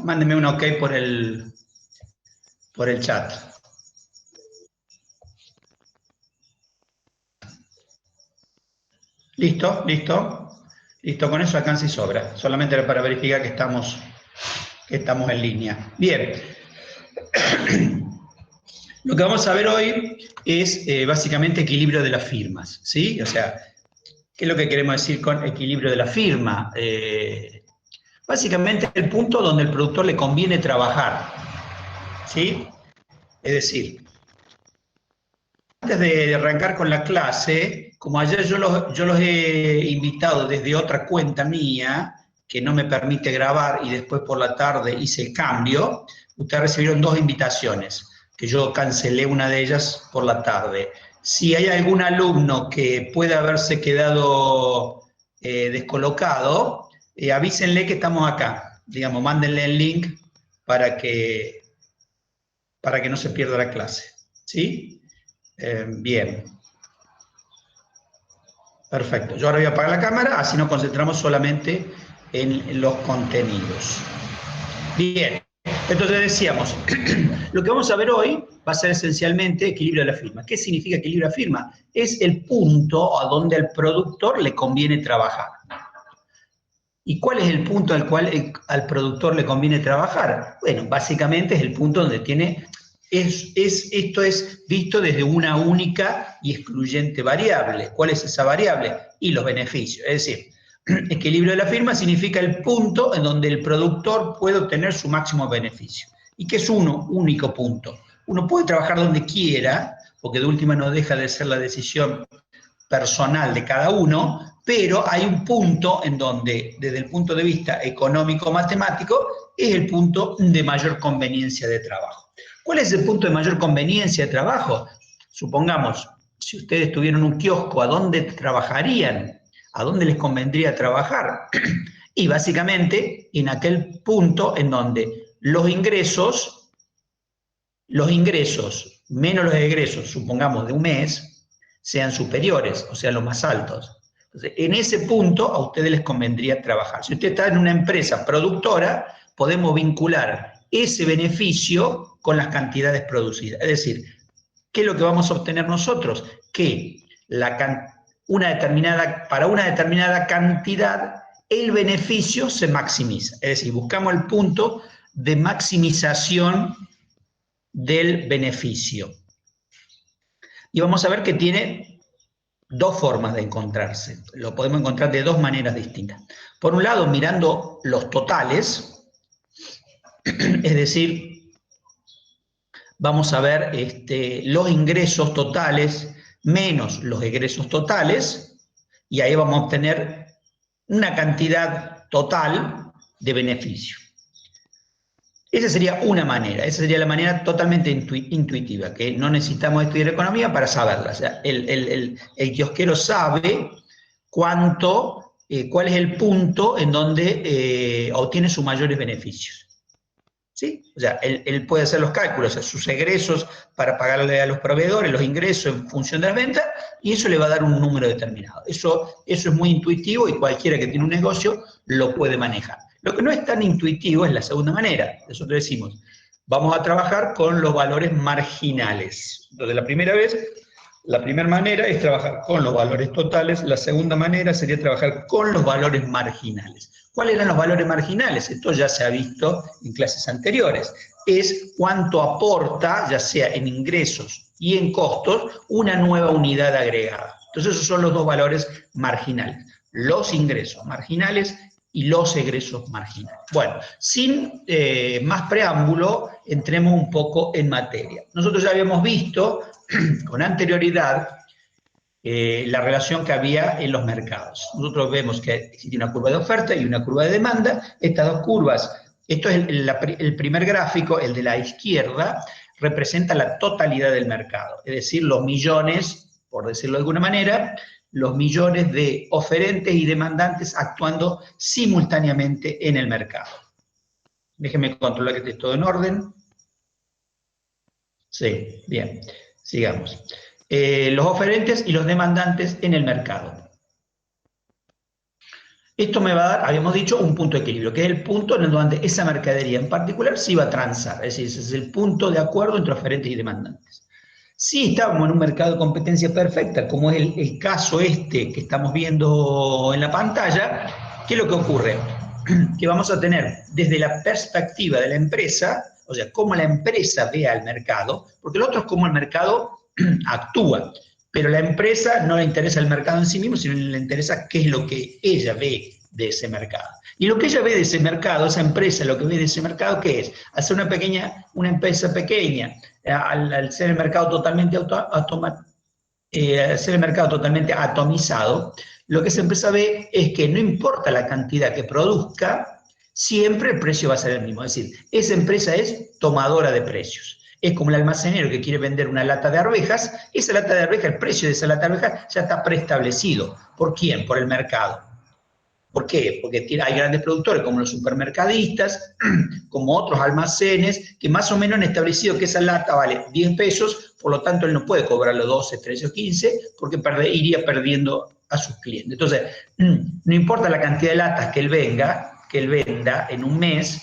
Mándenme un ok por el chat. Listo, listo. Listo, con eso alcanza y sobra. Solamente para verificar que estamos en línea. Bien. Lo que vamos a ver hoy es básicamente equilibrio de las firmas, ¿sí? O sea, ¿qué es lo que queremos decir con equilibrio de la firma? Básicamente el punto donde el productor le conviene trabajar, ¿sí? Es decir, antes de arrancar con la clase, como ayer yo los he invitado desde otra cuenta mía, que no me permite grabar, y después por la tarde hice el cambio, ustedes recibieron 2 invitaciones, que yo cancelé una de ellas por la tarde. Si hay algún alumno que pueda haberse quedado descolocado, avísenle que estamos acá. Digamos, mándenle el link para que no se pierda la clase. ¿Sí? Bien. Perfecto. Yo ahora voy a apagar la cámara, así nos concentramos solamente en los contenidos. Bien. Entonces decíamos, lo que vamos a ver hoy va a ser esencialmente equilibrio de la firma. ¿Qué significa equilibrio de la firma? Es el punto a donde al productor le conviene trabajar. ¿Y cuál es el punto al cual al productor le conviene trabajar? Bueno, básicamente es el punto donde tiene, esto es visto desde una única y excluyente variable. ¿Cuál es esa variable? Y los beneficios. Es decir, equilibrio de la firma significa el punto en donde el productor puede obtener su máximo beneficio. ¿Y qué es uno? Único punto. Uno puede trabajar donde quiera, porque de última no deja de ser la decisión personal de cada uno, pero hay un punto en donde, desde el punto de vista económico-matemático, es el punto de mayor conveniencia de trabajo. ¿Cuál es el punto de mayor conveniencia de trabajo? Supongamos, si ustedes tuvieran un kiosco, ¿a dónde trabajarían? ¿A dónde les convendría trabajar? Y básicamente en aquel punto en donde los ingresos menos los egresos, supongamos de un mes, sean superiores, o sea, los más altos. Entonces, en ese punto a ustedes les convendría trabajar. Si usted está en una empresa productora, podemos vincular ese beneficio con las cantidades producidas. Es decir, ¿qué es lo que vamos a obtener nosotros? Que para una determinada cantidad el beneficio se maximiza. Es decir, buscamos el punto de maximización del beneficio. Y vamos a ver que tiene 2 formas de encontrarse. Lo podemos encontrar de 2 maneras distintas. Por un lado, mirando los totales, es decir, vamos a ver los ingresos totales menos los egresos totales, y ahí vamos a obtener una cantidad total de beneficio. Esa sería una manera, esa sería la manera totalmente intuitiva, que no necesitamos estudiar economía para saberla. O sea, el kiosquero sabe cuál es el punto en donde obtiene sus mayores beneficios. ¿Sí? O sea, él puede hacer los cálculos, o sea, sus egresos para pagarle a los proveedores, los ingresos en función de las ventas, y eso le va a dar un número determinado. Eso es muy intuitivo y cualquiera que tiene un negocio lo puede manejar. Lo que no es tan intuitivo es la segunda manera. Nosotros decimos, vamos a trabajar con los valores marginales. Entonces, la primera manera es trabajar con los valores totales, la segunda manera sería trabajar con los valores marginales. ¿Cuáles eran los valores marginales? Esto ya se ha visto en clases anteriores. Es cuánto aporta, ya sea en ingresos y en costos, una nueva unidad agregada. Entonces esos son los 2 valores marginales. Los ingresos marginales y los egresos marginales. Bueno, sin más preámbulo, entremos un poco en materia. Nosotros ya habíamos visto con anterioridad la relación que había en los mercados. Nosotros vemos que existe una curva de oferta y una curva de demanda. Estas 2 curvas, esto es el primer gráfico, el de la izquierda, representa la totalidad del mercado, es decir, los millones, por decirlo de alguna manera, los millones de oferentes y demandantes actuando simultáneamente en el mercado. Déjenme controlar que esté todo en orden. Sí, bien, sigamos. Los oferentes y los demandantes en el mercado. Esto me va a dar, habíamos dicho, un punto de equilibrio, que es el punto en donde esa mercadería en particular se iba a transar, es decir, ese es el punto de acuerdo entre oferentes y demandantes. Si estábamos en un mercado de competencia perfecta, como es el caso este que estamos viendo en la pantalla, ¿qué es lo que ocurre? Que vamos a tener desde la perspectiva de la empresa, o sea, cómo la empresa ve al mercado, porque lo otro es cómo el mercado actúa, pero a la empresa no le interesa el mercado en sí mismo, sino le interesa qué es lo que ella ve de ese mercado. Y lo que ella ve de ese mercado, esa empresa lo que ve de ese mercado, ¿qué es? Hacer una empresa pequeña, al ser el mercado totalmente ser el mercado totalmente atomizado, lo que esa empresa ve es que no importa la cantidad que produzca, siempre el precio va a ser el mismo. Es decir, esa empresa es tomadora de precios. Es como el almacenero que quiere vender una lata de arvejas, esa lata de arvejas, el precio de esa lata de arvejas ya está preestablecido. ¿Por quién? Por el mercado. ¿Por qué? Porque hay grandes productores como los supermercadistas, como otros almacenes, que más o menos han establecido que esa lata vale 10 pesos, por lo tanto él no puede cobrarlo 12, 13 o 15, porque iría perdiendo a sus clientes. Entonces, no importa la cantidad de latas que él venda en un mes,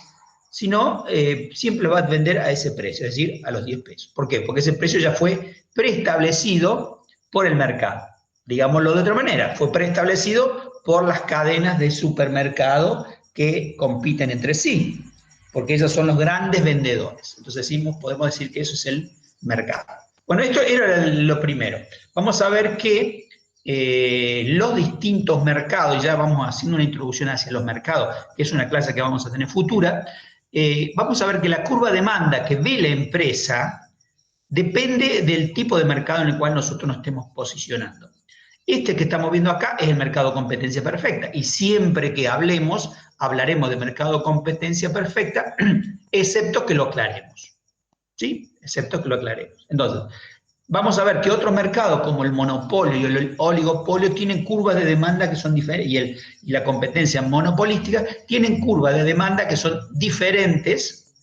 sino siempre va a vender a ese precio, es decir, a los 10 pesos. ¿Por qué? Porque ese precio ya fue preestablecido por el mercado. Digámoslo de otra manera, fue preestablecido por las cadenas de supermercado que compiten entre sí, porque ellos son los grandes vendedores. Entonces podemos decir que eso es el mercado. Bueno, esto era lo primero. Vamos a ver que los distintos mercados, ya vamos haciendo una introducción hacia los mercados, que es una clase que vamos a tener futura, vamos a ver que la curva de demanda que ve la empresa depende del tipo de mercado en el cual nosotros nos estemos posicionando. Este que estamos viendo acá es el mercado competencia perfecta y siempre que hablaremos de mercado competencia perfecta, excepto que lo aclaremos. ¿Sí? Excepto que lo aclaremos. Entonces, vamos a ver que otros mercados como el monopolio y el oligopolio tienen curvas de demanda que son diferentes y la competencia monopolística tienen curvas de demanda que son diferentes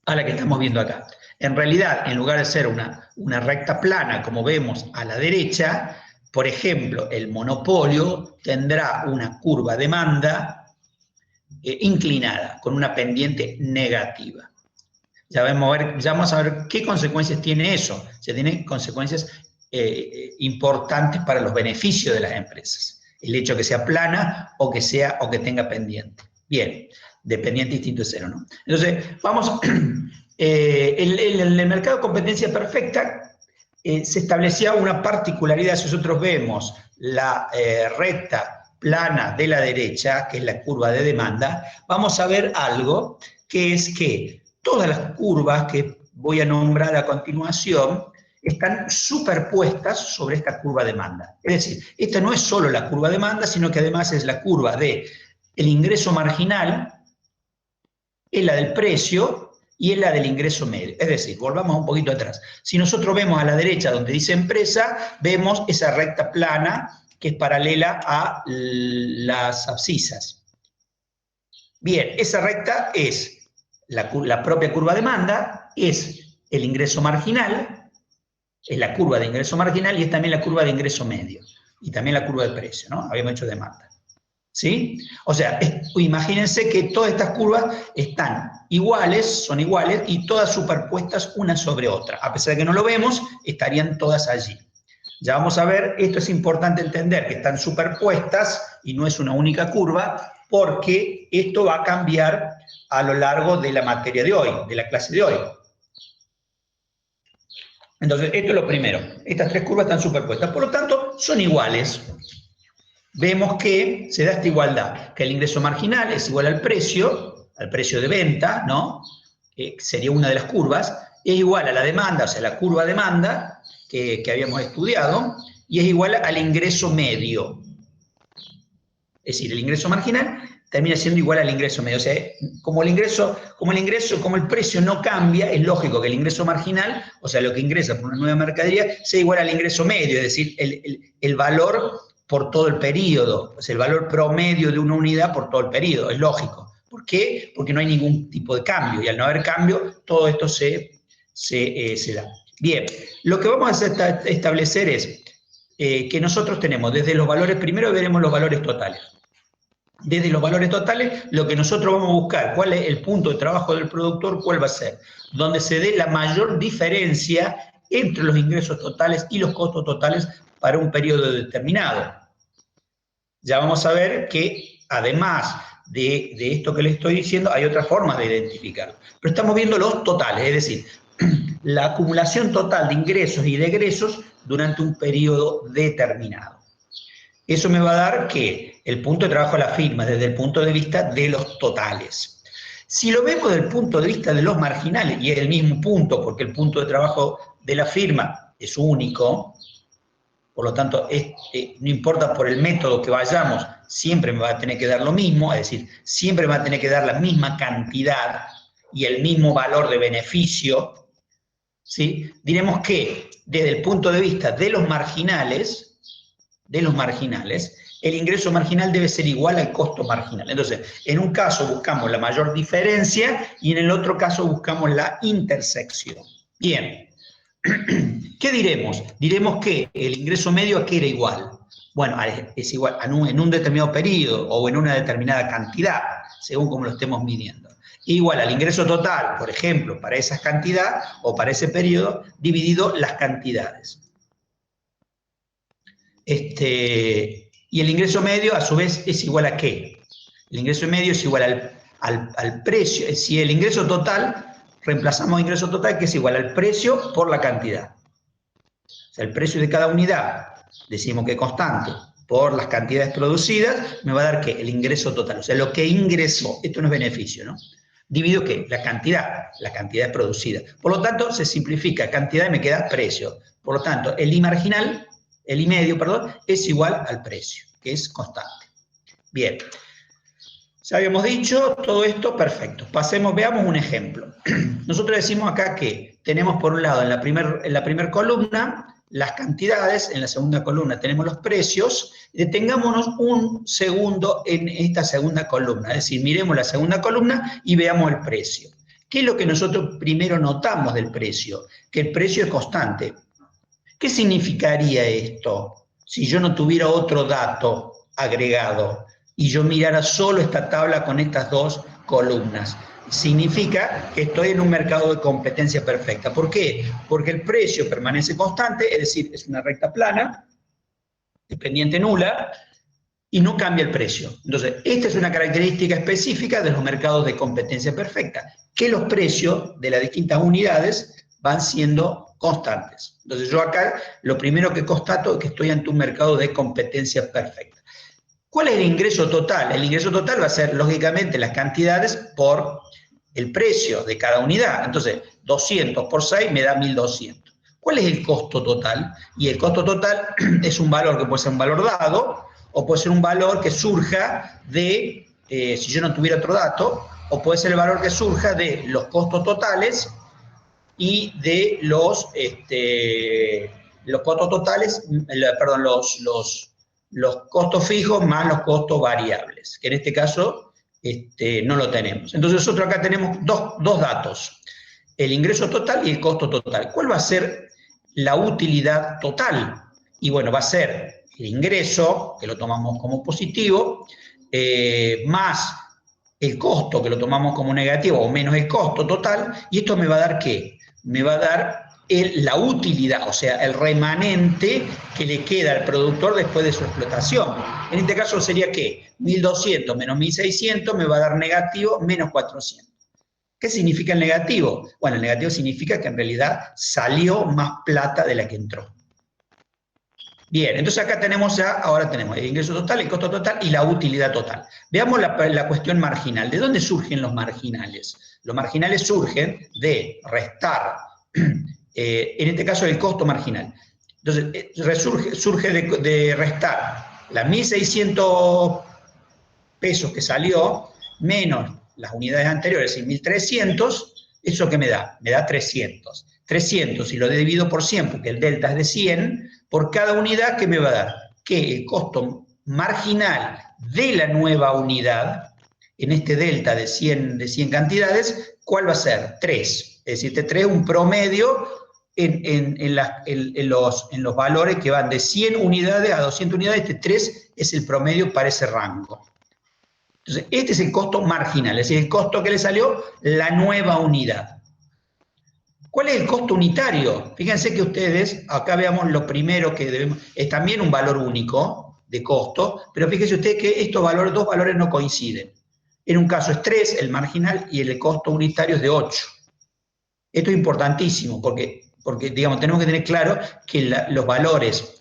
a la que estamos viendo acá. En realidad, en lugar de ser una recta plana, como vemos a la derecha, por ejemplo, el monopolio tendrá una curva de demanda inclinada, con una pendiente negativa. Ya vamos a ver qué consecuencias tiene eso. O sea, tiene consecuencias importantes para los beneficios de las empresas. El hecho que sea plana o que tenga pendiente. Bien, de pendiente distinto de cero, ¿no? Entonces, vamos... en el mercado de competencia perfecta se establecía una particularidad. Si nosotros vemos la recta plana de la derecha, que es la curva de demanda, vamos a ver algo que es que todas las curvas que voy a nombrar a continuación están superpuestas sobre esta curva de demanda. Es decir, esta no es solo la curva de demanda, sino que además es la curva del ingreso marginal, es la del precio y es la del ingreso medio. Es decir, volvamos un poquito atrás. Si nosotros vemos a la derecha donde dice empresa, vemos esa recta plana que es paralela a las abscisas. Bien, esa recta es la propia curva de demanda, es el ingreso marginal, es la curva de ingreso marginal y es también la curva de ingreso medio. Y también la curva de precio, ¿no? Habíamos hecho demanda. ¿Sí? O sea, imagínense que todas estas curvas están iguales, son iguales y todas superpuestas una sobre otra. A pesar de que no lo vemos, estarían todas allí. Ya vamos a ver, esto es importante entender, que están superpuestas y no es una única curva, porque esto va a cambiar a lo largo de la materia de hoy, de la clase de hoy. Entonces, esto es lo primero. Estas tres curvas están superpuestas, por lo tanto, son iguales. Vemos que se da esta igualdad, que el ingreso marginal es igual al precio de venta, ¿no? Sería una de las curvas, es igual a la demanda, o sea, la curva demanda que habíamos estudiado, y es igual al ingreso medio. Es decir, el ingreso marginal termina siendo igual al ingreso medio. O sea, como el precio no cambia, es lógico que el ingreso marginal, o sea, lo que ingresa por una nueva mercadería, sea igual al ingreso medio, es decir, el valor por todo el periodo, o sea, el valor promedio de una unidad por todo el periodo, es lógico. ¿Por qué? Porque no hay ningún tipo de cambio, y al no haber cambio, todo esto se da. Bien, lo que vamos a establecer es, que nosotros tenemos desde los valores, primero veremos los valores totales. Desde los valores totales, lo que nosotros vamos a buscar, cuál es el punto de trabajo del productor, cuál va a ser, donde se dé la mayor diferencia entre los ingresos totales y los costos totales para un periodo determinado. Ya vamos a ver que, además de esto que les estoy diciendo, hay otras formas de identificarlo. Pero estamos viendo los totales, es decir, la acumulación total de ingresos y de egresos durante un periodo determinado. Eso me va a dar que el punto de trabajo de la firma desde el punto de vista de los totales. Si lo vemos desde el punto de vista de los marginales, y es el mismo punto, porque el punto de trabajo de la firma es único, por lo tanto, no importa por el método que vayamos, siempre me va a tener que dar lo mismo, es decir, siempre me va a tener que dar la misma cantidad y el mismo valor de beneficio, ¿sí? Diremos que desde el punto de vista de los marginales, el ingreso marginal debe ser igual al costo marginal. Entonces, en un caso buscamos la mayor diferencia y en el otro caso buscamos la intersección. Bien, ¿qué diremos? Diremos que el ingreso medio ¿a qué era igual? Bueno, es igual en un determinado periodo o en una determinada cantidad, según como lo estemos midiendo. Igual al ingreso total, por ejemplo, para esa cantidad o para ese periodo, dividido las cantidades. Y el ingreso medio, a su vez, es igual a ¿qué? El ingreso medio es igual al precio. Si el ingreso total, reemplazamos ingreso total, que es igual al precio por la cantidad. O sea, el precio de cada unidad, decimos que es constante, por las cantidades producidas, me va a dar ¿qué? El ingreso total. O sea, lo que ingresó, esto no es beneficio, ¿no? Divido ¿qué? La cantidad producida. Por lo tanto, se simplifica cantidad y me queda precio. Por lo tanto, el I medio, es igual al precio, que es constante. Bien, ya habíamos dicho todo esto, perfecto. Veamos un ejemplo. Nosotros decimos acá que tenemos por un lado en la primera columna las cantidades, en la segunda columna tenemos los precios. Detengámonos un segundo en esta segunda columna, es decir, miremos la segunda columna y veamos el precio. ¿Qué es lo que nosotros primero notamos del precio? Que el precio es constante. ¿Qué significaría esto si yo no tuviera otro dato agregado y yo mirara solo esta tabla con estas dos columnas? Significa que estoy en un mercado de competencia perfecta. ¿Por qué? Porque el precio permanece constante, es decir, es una recta plana, de pendiente nula, y no cambia el precio. Entonces, esta es una característica específica de los mercados de competencia perfecta, que los precios de las distintas unidades van siendo constantes. Entonces yo acá lo primero que constato es que estoy ante un mercado de competencia perfecta. ¿Cuál es el ingreso total? El ingreso total va a ser, lógicamente, las cantidades por el precio de cada unidad. Entonces, 200 por 6 me da 1200. ¿Cuál es el costo total? Y el costo total es un valor que puede ser un valor dado o puede ser un valor que surja de, si yo no tuviera otro dato, o puede ser el valor que surja de los costos totales y de los costos totales, perdón, los costos fijos más los costos variables, que en este caso no lo tenemos. Entonces nosotros acá tenemos dos datos, el ingreso total y el costo total. ¿Cuál va a ser la utilidad total? Y bueno, va a ser el ingreso, que lo tomamos como positivo, más el costo, que lo tomamos como negativo, o menos el costo total, y esto me va a dar ¿qué? Me va a dar la utilidad, o sea, el remanente que le queda al productor después de su explotación. En este caso sería ¿qué? 1200 menos 1600 me va a dar negativo menos 400. ¿Qué significa el negativo? Bueno, el negativo significa que en realidad salió más plata de la que entró. Bien, entonces acá ahora tenemos el ingreso total, el costo total y la utilidad total. Veamos la cuestión marginal. ¿De dónde surgen los marginales? Los marginales surgen de restar, en este caso el costo marginal. Entonces, surge de restar las 1.600 pesos que salió, menos las unidades anteriores, es decir, 1.300, ¿eso qué me da? Me da 300. 300, si lo divido por 100, porque el delta es de 100, por cada unidad, ¿qué me va a dar? Que el costo marginal de la nueva unidad, en este delta de 100 cantidades, ¿cuál va a ser? 3. Es decir, este 3 es un promedio en los valores que van de 100 unidades a 200 unidades. Este 3 es el promedio para ese rango. Entonces, este es el costo marginal, es decir, el costo que le salió la nueva unidad. ¿Cuál es el costo unitario? Fíjense que ustedes, acá veamos lo primero que debemos, es también un valor único de costo, pero fíjense ustedes que estos valores, dos valores no coinciden. En un caso es 3, el marginal, y el costo unitario es de 8. Esto es importantísimo porque digamos, tenemos que tener claro que los valores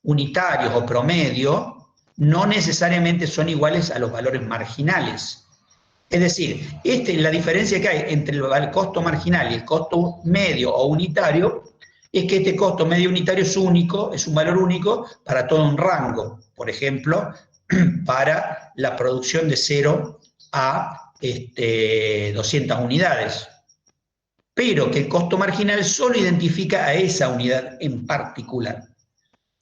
unitarios o promedio no necesariamente son iguales a los valores marginales. Es decir, la diferencia que hay entre el costo marginal y el costo medio o unitario es que este costo medio unitario es único, es un valor único para todo un rango. Por ejemplo, para la producción de 0 a 200 unidades. Pero que el costo marginal solo identifica a esa unidad en particular.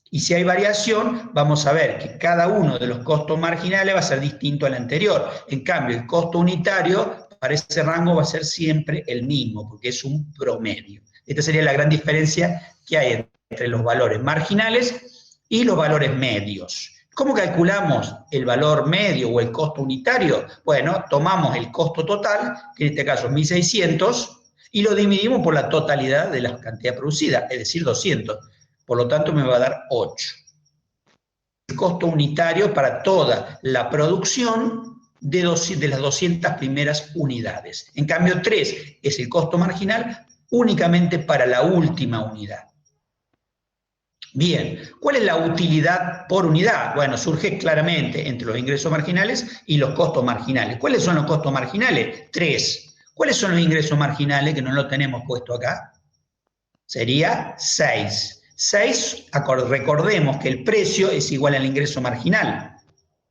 Y si hay variación, vamos a ver que cada uno de los costos marginales va a ser distinto al anterior. En cambio, el costo unitario para ese rango va a ser siempre el mismo, porque es un promedio. Esta sería la gran diferencia que hay entre los valores marginales y los valores medios. ¿Cómo calculamos el valor medio o el costo unitario? Bueno, tomamos el costo total, que en este caso es 1.600, y lo dividimos por la totalidad de la cantidad producida, es decir, 200. Por lo tanto, me va a dar 8. El costo unitario para toda la producción de las 200 primeras unidades. En cambio, 3 es el costo marginal únicamente para la última unidad. Bien, ¿cuál es la utilidad por unidad? Bueno, surge claramente entre los ingresos marginales y los costos marginales. ¿Cuáles son los costos marginales? 3. ¿Cuáles son los ingresos marginales que no lo tenemos puesto acá? Sería 6. 6, recordemos que el precio es igual al ingreso marginal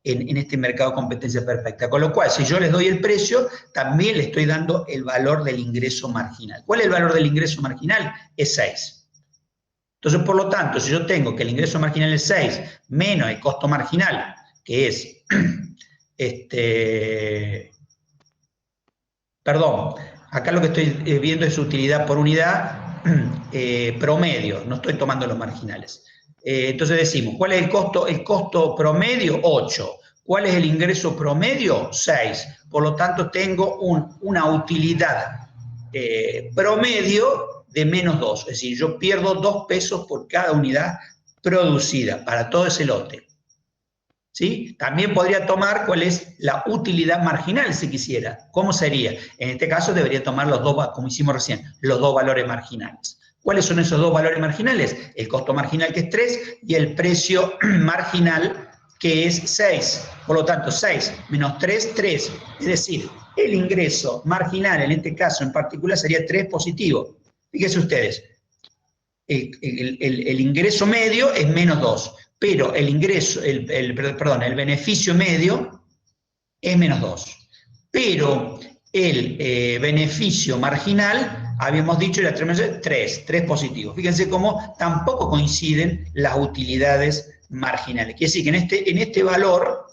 en este mercado de competencia perfecta. Con lo cual, si yo les doy el precio, también le estoy dando el valor del ingreso marginal. ¿Cuál es el valor del ingreso marginal? Es 6. Entonces, por lo tanto, si yo tengo que el ingreso marginal es 6 menos el costo marginal, que es, perdón, acá lo que estoy viendo es utilidad por unidad promedio, no estoy tomando los marginales. Entonces decimos, ¿cuál es el costo? El costo promedio, 8. ¿Cuál es el ingreso promedio? 6. Por lo tanto, tengo una utilidad promedio de menos 2. Es decir, yo pierdo 2 pesos por cada unidad producida para todo ese lote. ¿Sí? También podría tomar cuál es la utilidad marginal, si quisiera. ¿Cómo sería? En este caso debería tomar los dos, como hicimos recién, los dos valores marginales. ¿Cuáles son esos dos valores marginales? El costo marginal, que es 3, y el precio marginal, que es 6. Por lo tanto, 6 menos 3, 3. Es decir, el ingreso marginal, en este caso en particular, sería 3 positivo. Fíjense ustedes, el ingreso medio es menos 2. Pero el beneficio medio es menos 2. Pero el beneficio marginal, habíamos dicho, era 3 positivo. Fíjense cómo tampoco coinciden las utilidades marginales. Quiere decir que en este valor,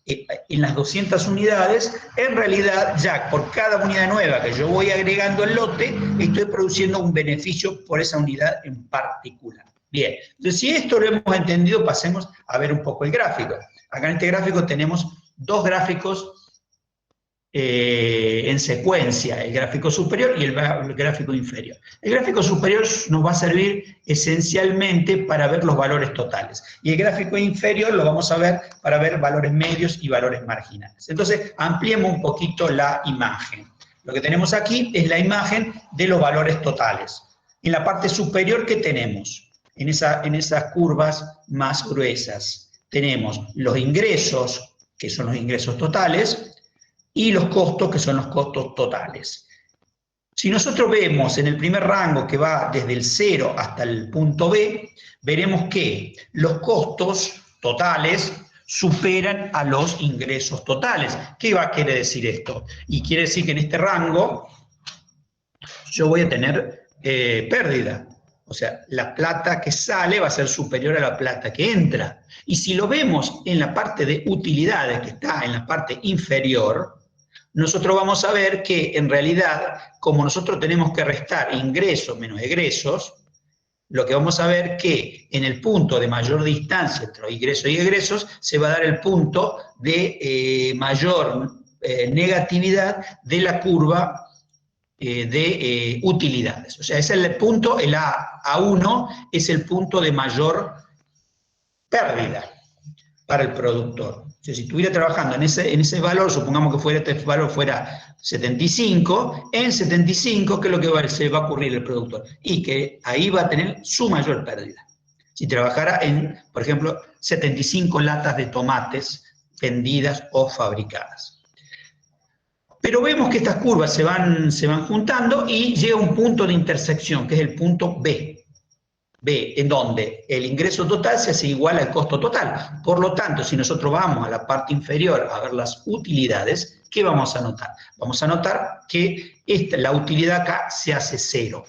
en las 200 unidades, en realidad ya por cada unidad nueva que yo voy agregando al lote, estoy produciendo un beneficio por esa unidad en particular. Bien, entonces si esto lo hemos entendido, pasemos a ver un poco el gráfico. Acá en este gráfico tenemos dos gráficos en secuencia, el gráfico superior y el gráfico inferior. El gráfico superior nos va a servir esencialmente para ver los valores totales, y el gráfico inferior lo vamos a ver para ver valores medios y valores marginales. Entonces, ampliemos un poquito la imagen. Lo que tenemos aquí es la imagen de los valores totales. En la parte superior, ¿qué tenemos? En esas curvas más gruesas tenemos los ingresos, que son los ingresos totales, y los costos, que son los costos totales. Si nosotros vemos en el primer rango, que va desde el 0 hasta el punto B, veremos que los costos totales superan a los ingresos totales. ¿Qué va a querer decir esto? Y quiere decir que en este rango yo voy a tener pérdida. O sea, la plata que sale va a ser superior a la plata que entra. Y si lo vemos en la parte de utilidades, que está en la parte inferior, nosotros vamos a ver que en realidad, como nosotros tenemos que restar ingresos menos egresos, lo que vamos a ver que en el punto de mayor distancia entre los ingresos y egresos se va a dar el punto de mayor negatividad de la curva de utilidades. O sea, es el punto, el A1 es el punto de mayor pérdida para el productor. O sea, si estuviera trabajando en ese valor, supongamos que este valor fuera 75, en 75, ¿qué es lo que se va a ocurrir el productor? Y que ahí va a tener su mayor pérdida. Si trabajara en, por ejemplo, 75 latas de tomates vendidas o fabricadas. Pero vemos que estas curvas se van juntando y llega un punto de intersección, que es el punto B, en donde el ingreso total se hace igual al costo total. Por lo tanto, si nosotros vamos a la parte inferior a ver las utilidades, ¿qué vamos a notar? Vamos a notar que la utilidad acá se hace 0.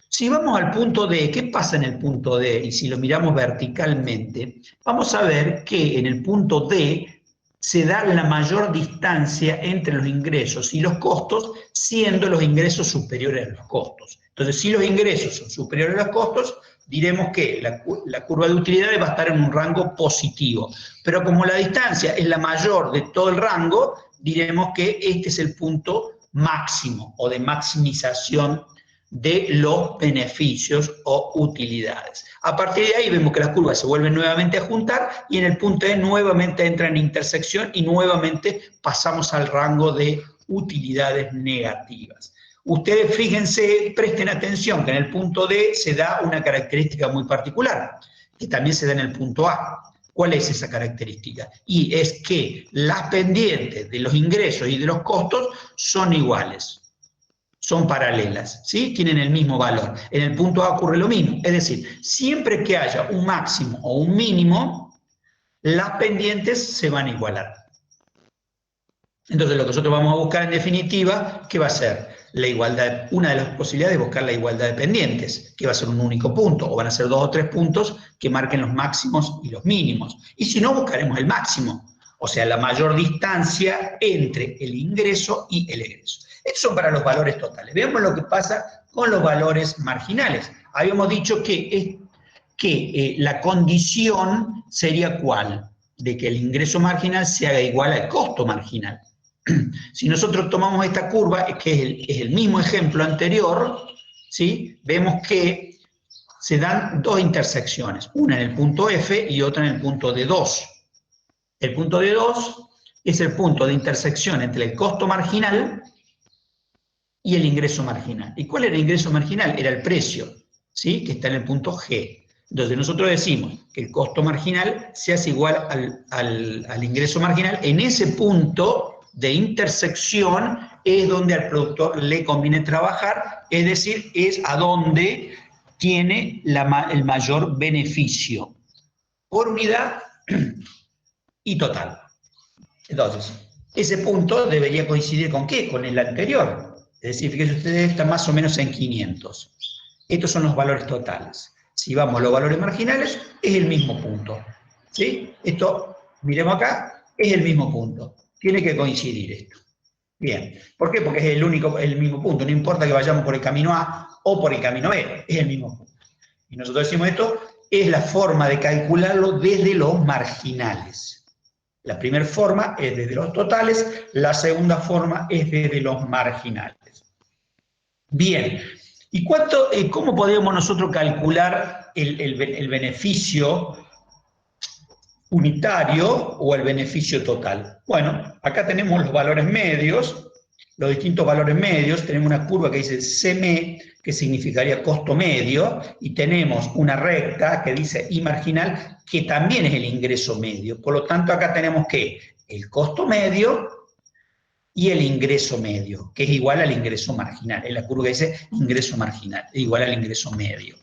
Si vamos al punto D, ¿qué pasa en el punto D? Y si lo miramos verticalmente, vamos a ver que en el punto D se da la mayor distancia entre los ingresos y los costos, siendo los ingresos superiores a los costos. Entonces, si los ingresos son superiores a los costos, diremos que la curva de utilidades va a estar en un rango positivo. Pero como la distancia es la mayor de todo el rango, diremos que este es el punto máximo o de maximización de los beneficios o utilidades. A partir de ahí vemos que las curvas se vuelven nuevamente a juntar y en el punto E nuevamente entra en intersección y nuevamente pasamos al rango de utilidades negativas. Ustedes fíjense, presten atención que en el punto D se da una característica muy particular, que también se da en el punto A. ¿Cuál es esa característica? Y es que las pendientes de los ingresos y de los costos son iguales. Son paralelas, ¿sí? Tienen el mismo valor. En el punto A ocurre lo mismo. Es decir, siempre que haya un máximo o un mínimo, las pendientes se van a igualar. Entonces, lo que nosotros vamos a buscar en definitiva, ¿qué va a ser? La igualdad. Una de las posibilidades es buscar la igualdad de pendientes, que va a ser un único punto, o van a ser 2 o 3 puntos que marquen los máximos y los mínimos. Y si no, buscaremos el máximo, o sea, la mayor distancia entre el ingreso y el egreso. Estos son para los valores totales. Veamos lo que pasa con los valores marginales. Habíamos dicho que la condición sería ¿cuál? De que el ingreso marginal se haga igual al costo marginal. Si nosotros tomamos esta curva, que es el mismo ejemplo anterior, ¿sí? Vemos que se dan dos intersecciones, una en el punto F y otra en el punto D2. El punto D2 es el punto de intersección entre el costo marginal y el ingreso marginal. ¿Y cuál era el ingreso marginal? Era el precio, ¿sí? Que está en el punto G. Entonces nosotros decimos que el costo marginal se hace igual al ingreso marginal. En ese punto de intersección es donde al productor le conviene trabajar, es decir, es a donde tiene el mayor beneficio por unidad y total. Entonces, ese punto debería coincidir ¿con qué? Con el anterior. Es decir, fíjense ustedes, está más o menos en 500. Estos son los valores totales. Si vamos a los valores marginales, es el mismo punto. ¿Sí? Esto, miremos acá, es el mismo punto. Tiene que coincidir esto. Bien. ¿Por qué? Porque es el mismo punto. No importa que vayamos por el camino A o por el camino B, es el mismo punto. Y nosotros decimos esto, es la forma de calcularlo desde los marginales. La primera forma es desde los totales, la segunda forma es desde los marginales. Bien, ¿y cómo podemos nosotros calcular el beneficio unitario o el beneficio total? Bueno, acá tenemos los valores medios, los distintos valores medios, tenemos una curva que dice CM, que significaría costo medio, y tenemos una recta que dice I marginal, que también es el ingreso medio. Por lo tanto, acá tenemos que el costo medio y el ingreso medio, que es igual al ingreso marginal. En la curva que dice ingreso marginal, es igual al ingreso medio.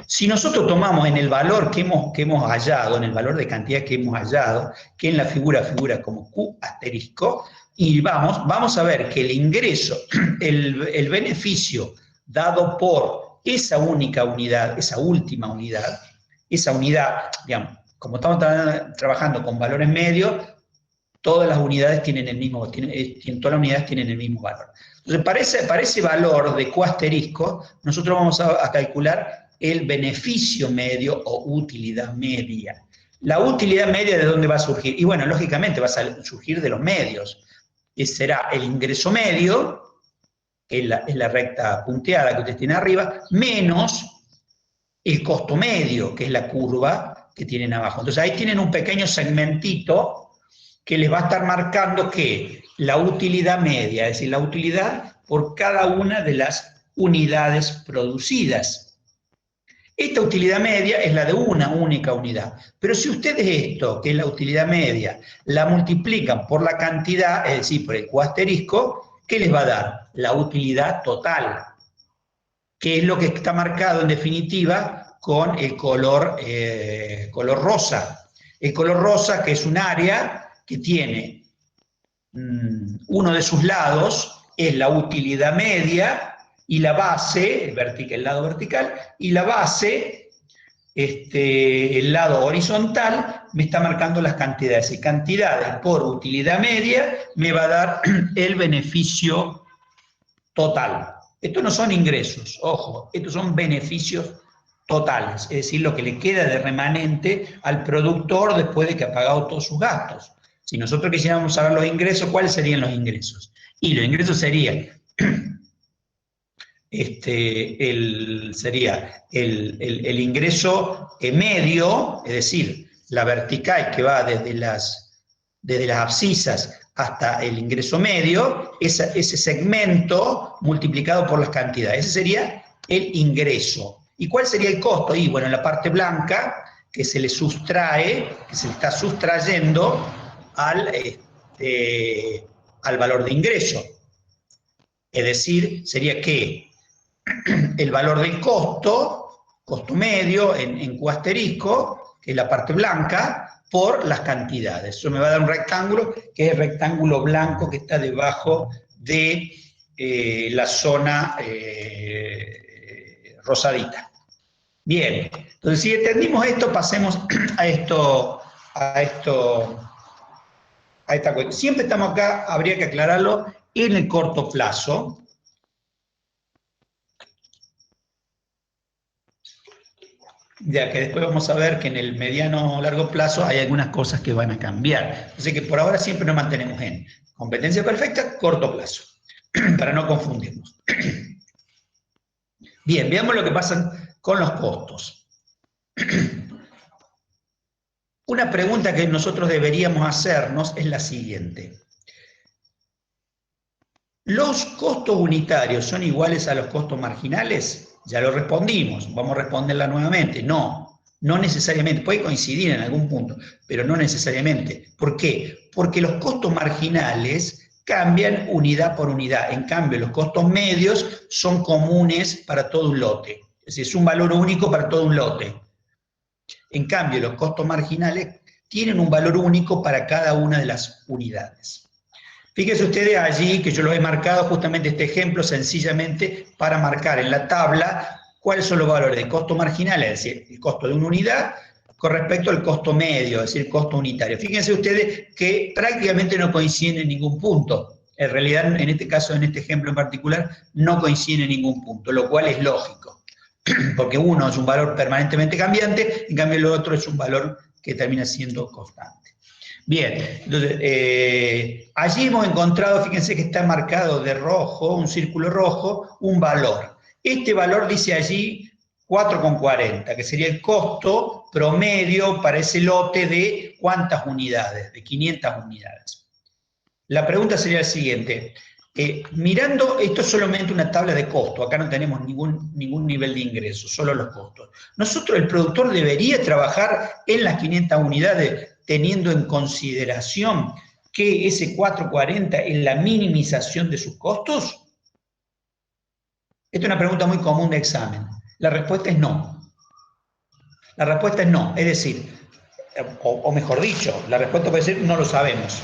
Si nosotros tomamos en el valor que hemos hallado, en el valor de cantidad que hemos hallado, que en la figura figura como Q asterisco, y vamos a ver que el ingreso, el beneficio dado por esa única unidad, esa última unidad, digamos, como estamos trabajando con valores medios, todas las unidades tienen el mismo, todas las unidades tienen el mismo valor. Entonces, para ese valor de Q asterisco, nosotros vamos a calcular el beneficio medio o utilidad media. La utilidad media, ¿de dónde va a surgir? Y bueno, lógicamente va a surgir de los medios, que será el ingreso medio, que es la recta punteada que ustedes tienen arriba, menos el costo medio, que es la curva que tienen abajo. Entonces ahí tienen un pequeño segmentito que les va a estar marcando que la utilidad media, es decir, la utilidad por cada una de las unidades producidas. Esta utilidad media es la de una única unidad. Pero si ustedes esto, que es la utilidad media, la multiplican por la cantidad, es decir, por el Q asterisco, ¿qué les va a dar? La utilidad total, que es lo que está marcado en definitiva con el color rosa. El color rosa, que es un área que tiene uno de sus lados, es la utilidad media, y la base, el lado vertical, y la base, el lado horizontal, me está marcando las cantidades. Y cantidades por utilidad media me va a dar el beneficio total. Estos no son ingresos, ojo, estos son beneficios totales, es decir, lo que le queda de remanente al productor después de que ha pagado todos sus gastos. Si nosotros quisiéramos saber los ingresos, ¿cuáles serían los ingresos? Y los ingresos serían el ingreso medio, es decir, la vertical que va desde las abscisas hasta el ingreso medio, ese segmento multiplicado por las cantidades. Ese sería el ingreso. ¿Y cuál sería el costo? Y bueno, en la parte blanca, que se le sustrae, que se le está sustrayendo al valor de ingreso. Es decir, sería que el valor del costo medio en Q asterisco, que es la parte blanca, por las cantidades. Eso me va a dar un rectángulo, que es el rectángulo blanco que está debajo de la zona rosadita. Bien, entonces si entendimos esto, pasemos a esta cuestión. Siempre estamos acá, habría que aclararlo, en el corto plazo. Ya que después vamos a ver que en el mediano o largo plazo hay algunas cosas que van a cambiar. Así que por ahora siempre nos mantenemos en competencia perfecta, corto plazo, para no confundirnos. Bien, veamos lo que pasa con los costos. Una pregunta que nosotros deberíamos hacernos es la siguiente. ¿Los costos unitarios son iguales a los costos marginales? Ya lo respondimos, vamos a responderla nuevamente. No necesariamente, puede coincidir en algún punto, pero no necesariamente. ¿Por qué? Porque los costos marginales cambian unidad por unidad. En cambio, los costos medios son comunes para todo un lote. Es decir, es un valor único para todo un lote. En cambio, los costos marginales tienen un valor único para cada una de las unidades. Fíjense ustedes allí que yo lo he marcado justamente este ejemplo sencillamente para marcar en la tabla cuáles son los valores de costo marginal, es decir, el costo de una unidad, con respecto al costo medio, es decir, costo unitario. Fíjense ustedes que prácticamente no coinciden en ningún punto. En realidad, en este caso, en este ejemplo en particular, no coinciden en ningún punto, lo cual es lógico, porque uno es un valor permanentemente cambiante, en cambio el otro es un valor que termina siendo constante. Bien, entonces, allí hemos encontrado, fíjense que está marcado de rojo, un círculo rojo, un valor. Este valor dice allí 4,40, que sería el costo promedio para ese lote de ¿cuántas unidades? De 500 unidades. La pregunta sería la siguiente. Mirando, esto es solamente una tabla de costo, acá no tenemos ningún nivel de ingreso, solo los costos. Nosotros, el productor, debería trabajar en las 500 unidades teniendo en consideración que ese 4,40 es la minimización de sus costos. Esta es una pregunta muy común de examen. La respuesta es no. La respuesta es no, es decir, o mejor dicho, la respuesta puede ser no lo sabemos.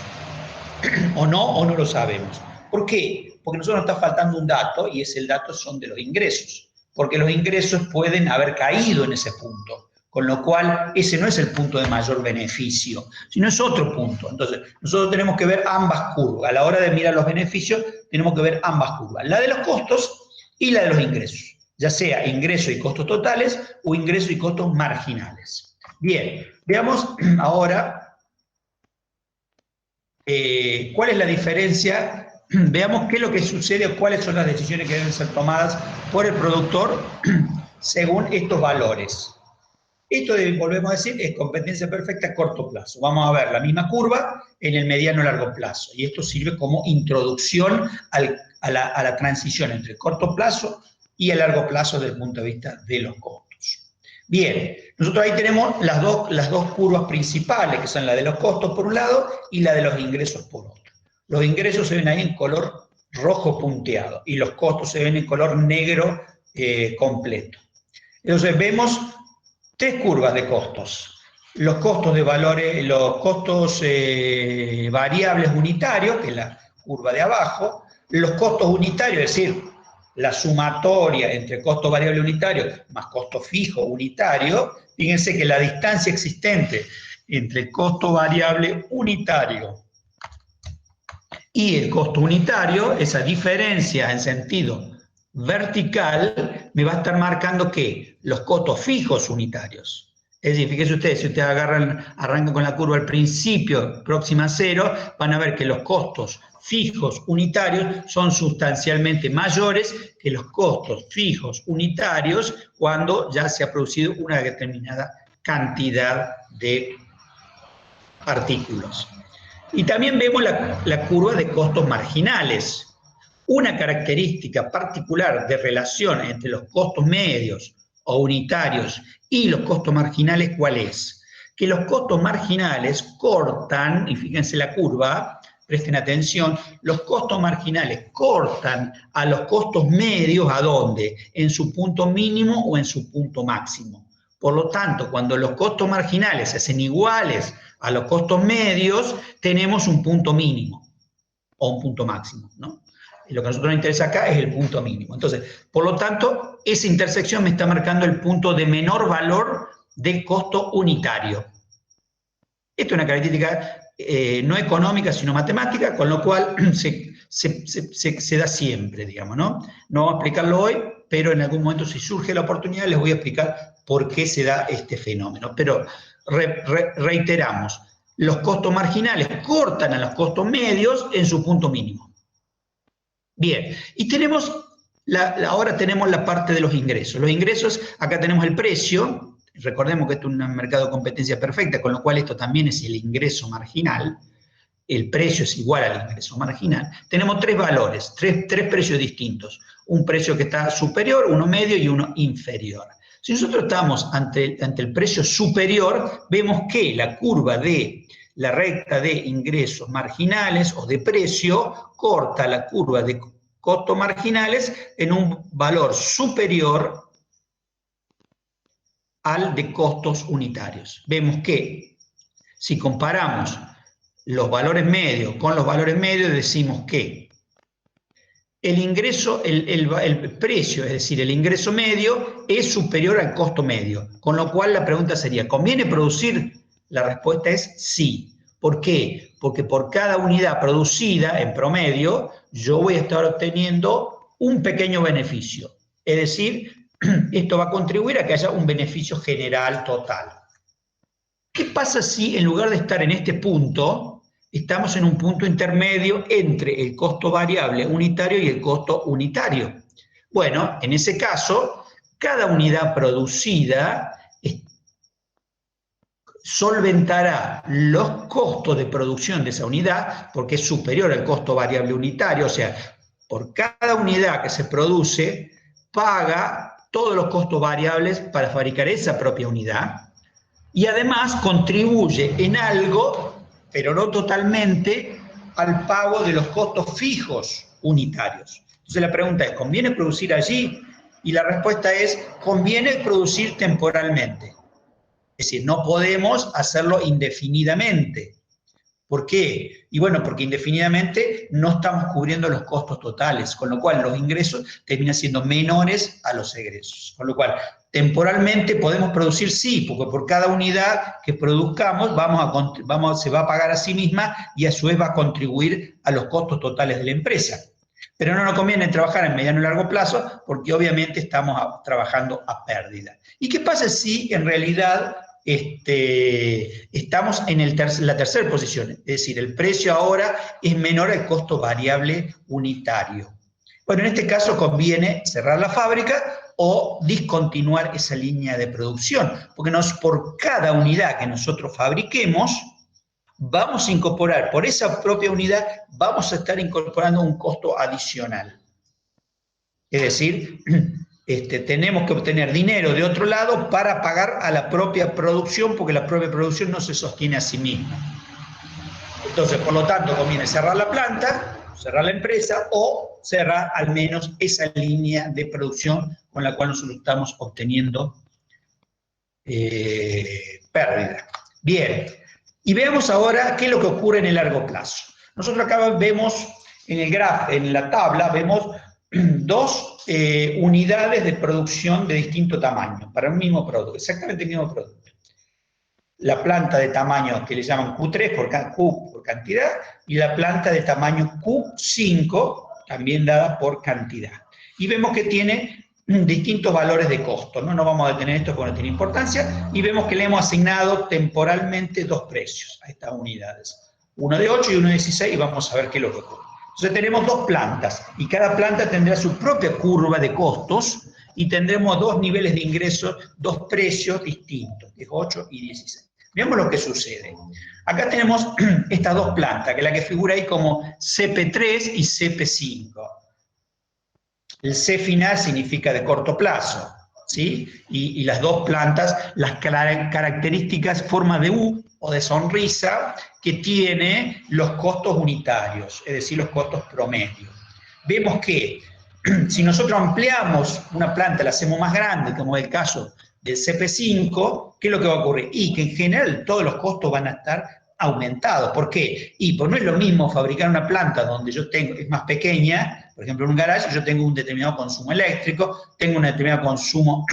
O no lo sabemos. ¿Por qué? Porque nosotros nos está faltando un dato, y ese dato son de los ingresos. Porque los ingresos pueden haber caído en ese punto. Con lo cual, ese no es el punto de mayor beneficio, sino es otro punto. Entonces, nosotros tenemos que ver ambas curvas. A la hora de mirar los beneficios, tenemos que ver ambas curvas. La de los costos y la de los ingresos. ya sea ingresos y costos totales o ingresos y costos marginales. Bien, veamos ahora cuál es la diferencia, veamos qué es lo que sucede o cuáles son las decisiones que deben ser tomadas por el productor según estos valores. Esto, volvemos a decir, es competencia perfecta a corto plazo. Vamos a ver la misma curva en el mediano y largo plazo. Y esto sirve como introducción a la transición entre el corto plazo y el largo plazo desde el punto de vista de los costos. Bien, nosotros ahí tenemos las dos curvas principales, que son la de los costos por un lado y la de los ingresos por otro. Los ingresos se ven ahí en color rojo punteado y los costos se ven en color negro completo. Entonces vemos tres curvas de costos. Los costos de valores, los costos variables unitarios, que es la curva de abajo, los costos unitarios, es decir, la sumatoria entre costo variable unitario más costo fijo unitario. Fíjense que la distancia existente entre el costo variable unitario y el costo unitario, esa diferencia en sentido vertical, me va a estar marcando ¿qué? Los costos fijos unitarios. Es decir, fíjense ustedes, si ustedes arrancan con la curva al principio, próxima a cero, van a ver que los costos fijos unitarios son sustancialmente mayores que los costos fijos unitarios cuando ya se ha producido una determinada cantidad de artículos. Y también vemos la curva de costos marginales. Una característica particular de relación entre los costos medios o unitarios y los costos marginales, ¿cuál es? Que los costos marginales cortan, y fíjense la curva, presten atención, los costos marginales cortan a los costos medios, ¿a dónde? En su punto mínimo o en su punto máximo. Por lo tanto, cuando los costos marginales se hacen iguales a los costos medios, tenemos un punto mínimo o un punto máximo, ¿no? Y lo que a nosotros nos interesa acá es el punto mínimo. Entonces, por lo tanto, esa intersección me está marcando el punto de menor valor del costo unitario. Esto es una característica no económica, sino matemática, con lo cual se da siempre, digamos, ¿no? No vamos a explicarlo hoy, pero en algún momento, si surge la oportunidad, les voy a explicar por qué se da este fenómeno. Pero reiteramos, los costos marginales cortan a los costos medios en su punto mínimo. Bien, y tenemos, ahora tenemos la parte de los ingresos. Los ingresos, acá tenemos el precio, recordemos que esto es un mercado de competencia perfecta, con lo cual esto también es el ingreso marginal, el precio es igual al ingreso marginal. Tenemos tres valores, tres precios distintos, un precio que está superior, uno medio y uno inferior. Si nosotros estamos ante el precio superior, vemos que la curva de la recta de ingresos marginales o de precio corta la curva de costos marginales en un valor superior al de costos unitarios. Vemos que si comparamos los valores medios con los valores medios, decimos que el ingreso, el precio, es decir, el ingreso medio es superior al costo medio, con lo cual la pregunta sería, ¿conviene producir? La respuesta es sí. ¿Por qué? Porque por cada unidad producida en promedio, yo voy a estar obteniendo un pequeño beneficio. Es decir, esto va a contribuir a que haya un beneficio general total. ¿Qué pasa si en lugar de estar en este punto, estamos en un punto intermedio entre el costo variable unitario y el costo unitario? Bueno, en ese caso, cada unidad producida solventará los costos de producción de esa unidad, porque es superior al costo variable unitario, o sea, por cada unidad que se produce, paga todos los costos variables para fabricar esa propia unidad, y además contribuye en algo, pero no totalmente, al pago de los costos fijos unitarios. Entonces la pregunta es, ¿conviene producir allí? Y la respuesta es, conviene producir temporalmente. Es decir, no podemos hacerlo indefinidamente. ¿Por qué? Y bueno, porque indefinidamente no estamos cubriendo los costos totales, con lo cual los ingresos terminan siendo menores a los egresos. Con lo cual, temporalmente podemos producir sí, porque por cada unidad que produzcamos se va a pagar a sí misma y a su vez va a contribuir a los costos totales de la empresa. Pero no nos conviene trabajar en mediano y largo plazo porque obviamente estamos trabajando a pérdida. ¿Y qué pasa si en realidad estamos en la tercera posición? Es decir, el precio ahora es menor al costo variable unitario. Bueno, en este caso conviene cerrar la fábrica o discontinuar esa línea de producción, porque por cada unidad que nosotros fabriquemos, vamos a incorporar, por esa propia unidad, vamos a estar incorporando un costo adicional. Es decir, tenemos que obtener dinero de otro lado para pagar a la propia producción, porque la propia producción no se sostiene a sí misma. Entonces, por lo tanto, conviene cerrar la planta, cerrar la empresa o cerrar al menos esa línea de producción con la cual nosotros estamos obteniendo pérdida. Bien, y veamos ahora qué es lo que ocurre en el largo plazo. Nosotros acá vemos en la tabla, vemos dos unidades de producción de distinto tamaño para un mismo producto, exactamente el mismo producto. La planta de tamaño que le llaman Q3 Q por cantidad y la planta de tamaño Q5 también dada por cantidad. Y vemos que tiene distintos valores de costo, ¿no? No vamos a detener esto porque no tiene importancia, y vemos que le hemos asignado temporalmente dos precios a estas unidades, uno de 8 y uno de 16, y vamos a ver qué es lo que ocurre. Entonces tenemos dos plantas, y cada planta tendrá su propia curva de costos, y tendremos dos niveles de ingresos, dos precios distintos, de 8 y 16. Veamos lo que sucede. Acá tenemos estas dos plantas, que es la que figura ahí como CP3 y CP5. El C final significa de corto plazo, ¿sí? Y las dos plantas, las características, forma de U o de sonrisa, que tiene los costos unitarios, es decir, los costos promedios. Vemos que si nosotros ampliamos una planta, la hacemos más grande, como es el caso del CP5, ¿qué es lo que va a ocurrir? Y que en general todos los costos van a estar aumentados. ¿Por qué? Y pues no es lo mismo fabricar una planta donde yo tengo, es más pequeña, por ejemplo en un garage yo tengo un determinado consumo eléctrico, tengo un determinado consumo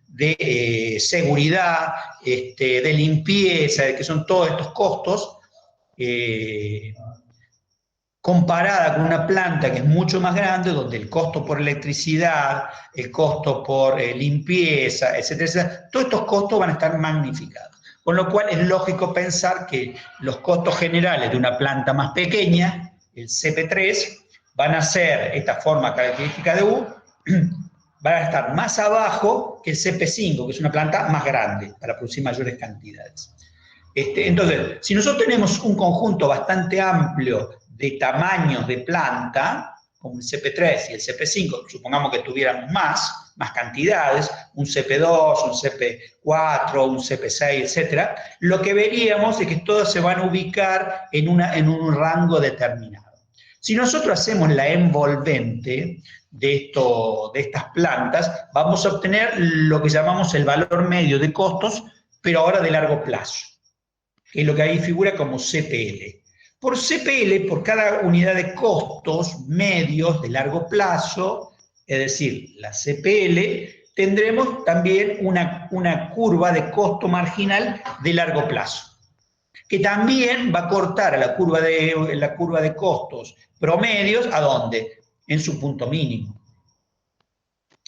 de seguridad, de limpieza, que son todos estos costos, comparada con una planta que es mucho más grande, donde el costo por electricidad, el costo por limpieza, etcétera, etcétera, todos estos costos van a estar magnificados. Con lo cual es lógico pensar que los costos generales de una planta más pequeña, el CP3, van a ser, esta forma característica de U, van a estar más abajo que el CP5, que es una planta más grande, para producir mayores cantidades. Entonces, si nosotros tenemos un conjunto bastante amplio de tamaños de planta, como el CP3 y el CP5, supongamos que tuviéramos más cantidades, un CP2, un CP4, un CP6, etc., lo que veríamos es que todos se van a ubicar en un rango determinado. Si nosotros hacemos la envolvente de estas plantas, vamos a obtener lo que llamamos el valor medio de costos, pero ahora de largo plazo, que es lo que ahí figura como CPL. Por CPL, por cada unidad de costos medios de largo plazo, es decir, la CPL, tendremos también una curva de costo marginal de largo plazo, que también va a cortar a la curva de costos promedios, ¿a dónde? En su punto mínimo.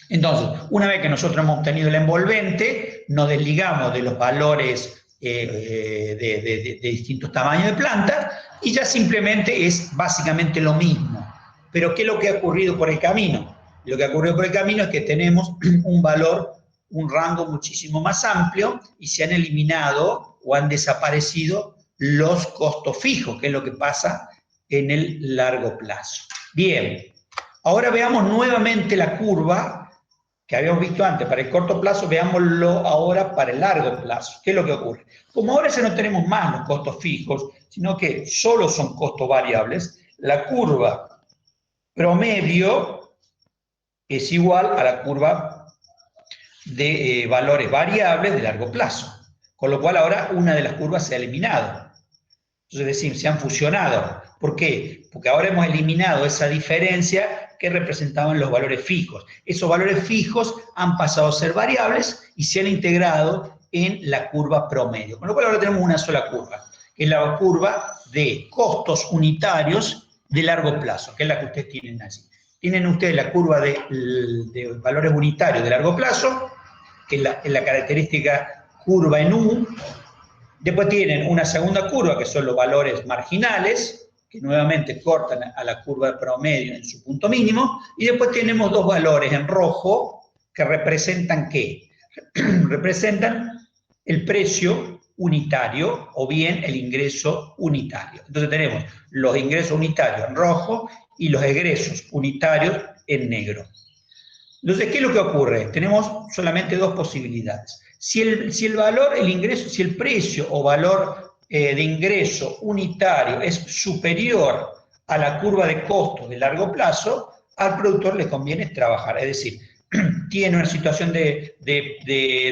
Entonces, una vez que nosotros hemos obtenido el envolvente, nos desligamos de los valores de distintos tamaños de plantas y ya simplemente es básicamente lo mismo. Pero ¿qué es lo que ha ocurrido por el camino? Lo que ha ocurrido por el camino es que tenemos un valor, un rango muchísimo más amplio y se han eliminado o han desaparecido los costos fijos, que es lo que pasa en el largo plazo. Bien, ahora veamos nuevamente la curva que habíamos visto antes para el corto plazo, veámoslo ahora para el largo plazo. ¿Qué es lo que ocurre? Como ahora ya no tenemos más los costos fijos, sino que solo son costos variables, la curva promedio es igual a la curva de valores variables de largo plazo. Con lo cual ahora una de las curvas se ha eliminado. Es decir, se han fusionado. ¿Por qué? Porque ahora hemos eliminado esa diferencia que representaban los valores fijos. Esos valores fijos han pasado a ser variables y se han integrado en la curva promedio. Con lo cual ahora tenemos una sola curva, que es la curva de costos unitarios de largo plazo, que es la que ustedes tienen allí. Tienen ustedes la curva de valores unitarios de largo plazo, que es la característica curva en U. Después tienen una segunda curva, que son los valores marginales, que nuevamente cortan a la curva de promedio en su punto mínimo. Y después tenemos dos valores en rojo, que representan ¿qué? Representan el precio unitario o bien el ingreso unitario. Entonces tenemos los ingresos unitarios en rojo y los egresos unitarios en negro. Entonces, ¿qué es lo que ocurre? Tenemos solamente dos posibilidades. Si el valor, el ingreso, si el precio o valor de ingreso unitario es superior a la curva de costos de largo plazo, al productor le conviene trabajar. Es decir, tiene una situación de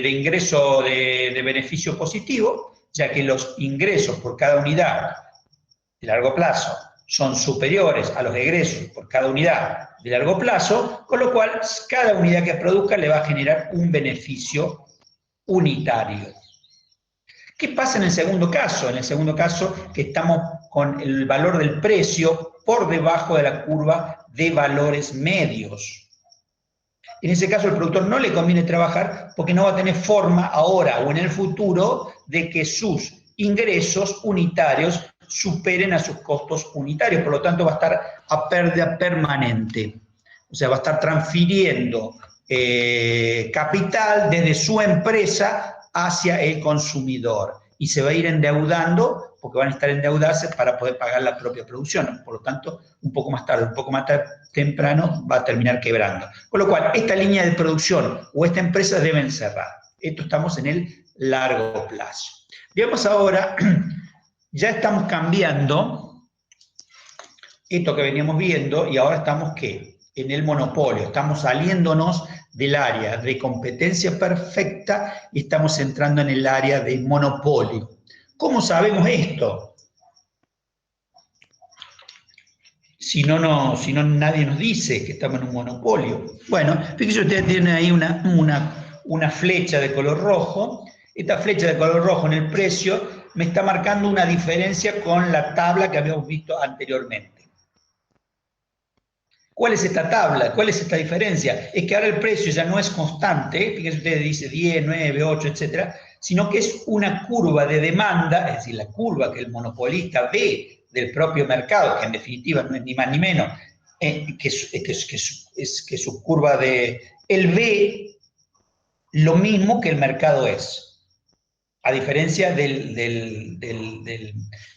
ingreso de beneficio positivo, ya que los ingresos por cada unidad de largo plazo son superiores a los egresos por cada unidad de largo plazo, con lo cual cada unidad que produzca le va a generar un beneficio unitario. ¿Qué pasa en el segundo caso? En el segundo caso, que estamos con el valor del precio por debajo de la curva de valores medios. En ese caso, al productor no le conviene trabajar porque no va a tener forma ahora o en el futuro de que sus ingresos unitarios superen a sus costos unitarios. Por lo tanto, va a estar a pérdida permanente. O sea, va a estar transfiriendo capital desde su empresa hacia el consumidor. Y se va a ir endeudando, porque van a estar endeudarse para poder pagar la propia producción. Por lo tanto, un poco más tarde, un poco más temprano, va a terminar quebrando. Con lo cual, esta línea de producción o esta empresa deben cerrar. Esto estamos en el largo plazo. Veamos ahora, ya estamos cambiando esto que veníamos viendo y ahora estamos, ¿qué? En el monopolio. Estamos saliéndonos del área de competencia perfecta y estamos entrando en el área de monopolio. ¿Cómo sabemos esto? Si no, nadie nos dice que estamos en un monopolio. Bueno, fíjense, ustedes tienen ahí una flecha de color rojo. Esta flecha de color rojo en el precio me está marcando una diferencia con la tabla que habíamos visto anteriormente. ¿Cuál es esta tabla? ¿Cuál es esta diferencia? Es que ahora el precio ya no es constante, fíjense ustedes, dice 10, 9, 8, etcétera, sino que es una curva de demanda, es decir, la curva que el monopolista ve del propio mercado, que en definitiva no es ni más ni menos que su curva de... Él ve lo mismo que el mercado es. A diferencia del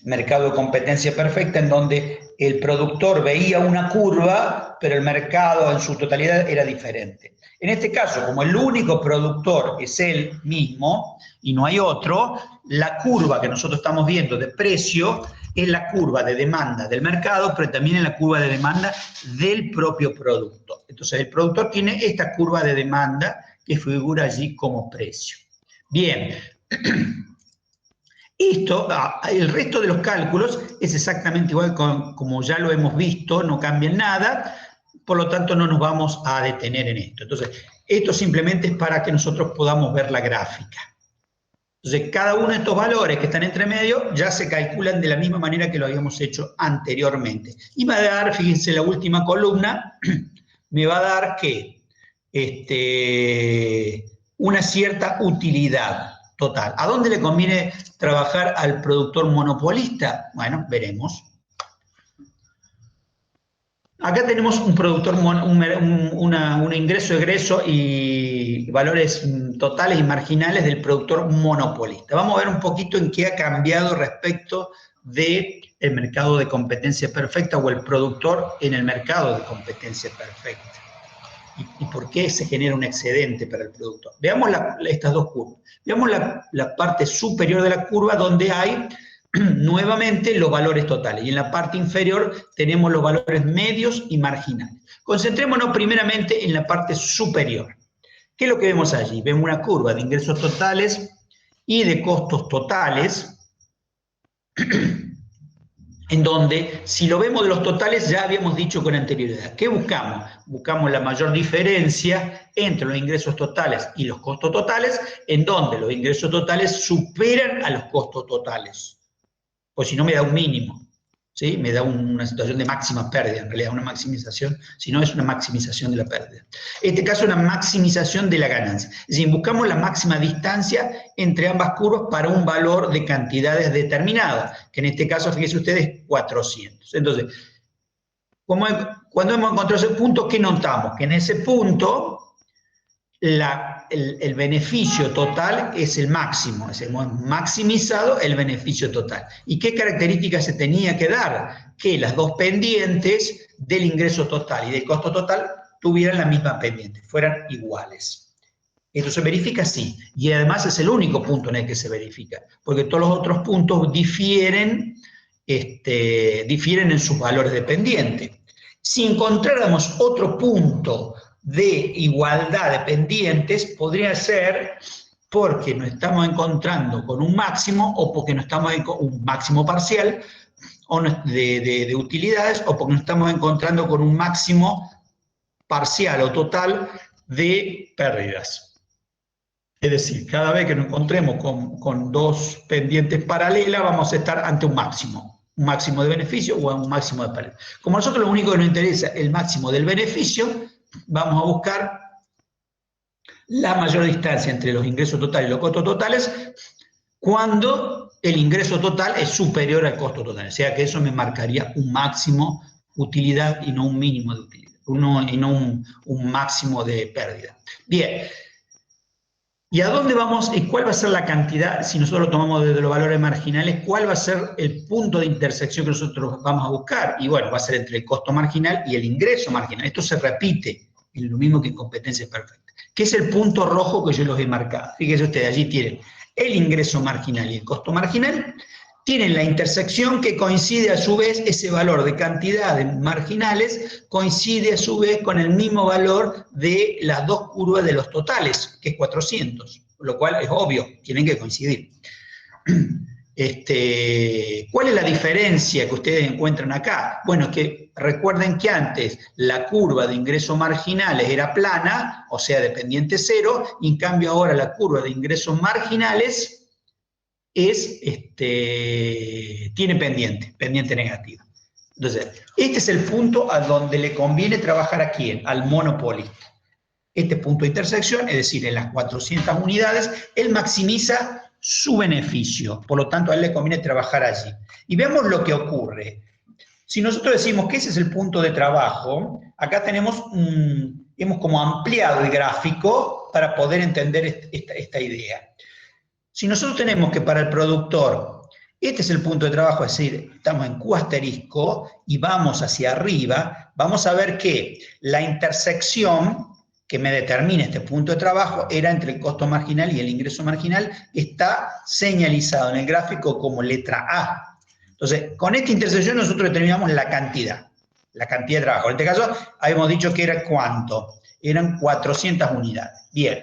mercado de competencia perfecta, en donde el productor veía una curva, pero el mercado en su totalidad era diferente. En este caso, como el único productor es él mismo y no hay otro, la curva que nosotros estamos viendo de precio es la curva de demanda del mercado, pero también es la curva de demanda del propio producto. Entonces, el productor tiene esta curva de demanda que figura allí como precio. Bien. Esto, el resto de los cálculos es exactamente igual como ya lo hemos visto, no cambia en nada, por lo tanto no nos vamos a detener en esto. Entonces, esto simplemente es para que nosotros podamos ver la gráfica. Entonces, cada uno de estos valores que están entre medio ya se calculan de la misma manera que lo habíamos hecho anteriormente. Y me va a dar, fíjense, la última columna, me va a dar que una cierta utilidad total. ¿A dónde le conviene trabajar al productor monopolista? Bueno, veremos. Acá tenemos un productor, un ingreso, egreso y valores totales y marginales del productor monopolista. Vamos a ver un poquito en qué ha cambiado respecto del mercado de competencia perfecta o el productor en el mercado de competencia perfecta. ¿Y por qué se genera un excedente para el productor? Veamos estas dos curvas. Veamos la parte superior de la curva donde hay nuevamente los valores totales. Y en la parte inferior tenemos los valores medios y marginales. Concentrémonos primeramente en la parte superior. ¿Qué es lo que vemos allí? Vemos una curva de ingresos totales y de costos totales, en donde, si lo vemos de los totales, ya habíamos dicho con anterioridad. ¿Qué buscamos? Buscamos la mayor diferencia entre los ingresos totales y los costos totales, en donde los ingresos totales superan a los costos totales. O si no, me da un mínimo. ¿sí? Me da una situación de máxima pérdida, en realidad una maximización, si no es una maximización de la pérdida. En este caso, una maximización de la ganancia. Es decir, buscamos la máxima distancia entre ambas curvas para un valor de cantidades determinadas, que en este caso, fíjense ustedes, 400. Entonces, cuando hemos encontrado ese punto, ¿qué notamos? Que en ese punto el beneficio total es el máximo, es hemos maximizado el beneficio total. ¿Y qué características se tenía que dar? Que las dos pendientes del ingreso total y del costo total tuvieran la misma pendiente, fueran iguales. Esto se verifica así, y además es el único punto en el que se verifica, porque todos los otros puntos difieren en sus valores de pendiente. Si encontráramos otro punto de igualdad de pendientes, podría ser porque nos estamos encontrando con un máximo o porque nos estamos con un máximo parcial o de utilidades o porque nos estamos encontrando con un máximo parcial o total de pérdidas. Es decir, cada vez que nos encontremos con dos pendientes paralelas, vamos a estar ante un máximo de beneficio o un máximo de pérdida. Como a nosotros lo único que nos interesa es el máximo del beneficio, vamos a buscar la mayor distancia entre los ingresos totales y los costos totales cuando el ingreso total es superior al costo total. O sea que eso me marcaría un máximo utilidad y no un mínimo de utilidad, y no un máximo de pérdida. Bien. ¿Y a dónde vamos y cuál va a ser la cantidad, si nosotros lo tomamos desde los valores marginales, cuál va a ser el punto de intersección que nosotros vamos a buscar? Y bueno, va a ser entre el costo marginal y el ingreso marginal. Esto se repite, es lo mismo que en competencias perfectas. ¿Qué es el punto rojo que yo los he marcado? Fíjense ustedes, allí tienen el ingreso marginal y el costo marginal, tienen la intersección que coincide a su vez, ese valor de cantidades marginales coincide a su vez con el mismo valor de las dos curvas de los totales, que es 400, lo cual es obvio, tienen que coincidir. ¿Cuál es la diferencia que ustedes encuentran acá? Bueno, que recuerden que antes la curva de ingresos marginales era plana, o sea, de pendiente cero, y en cambio ahora la curva de ingresos marginales tiene pendiente negativa. Entonces, este es el punto a donde le conviene trabajar a quién, al monopolista. Este punto de intersección, es decir, en las 400 unidades, él maximiza su beneficio, por lo tanto a él le conviene trabajar allí. Y veamos lo que ocurre. Si nosotros decimos que ese es el punto de trabajo, acá hemos como ampliado el gráfico para poder entender esta idea. Si nosotros tenemos que para el productor, este es el punto de trabajo, es decir, estamos en Q asterisco y vamos hacia arriba, vamos a ver que la intersección que me determina este punto de trabajo era entre el costo marginal y el ingreso marginal, está señalizado en el gráfico como letra A. Entonces, con esta intersección nosotros determinamos la cantidad de trabajo. En este caso, habíamos dicho que era ¿cuánto? Eran 400 unidades. Bien.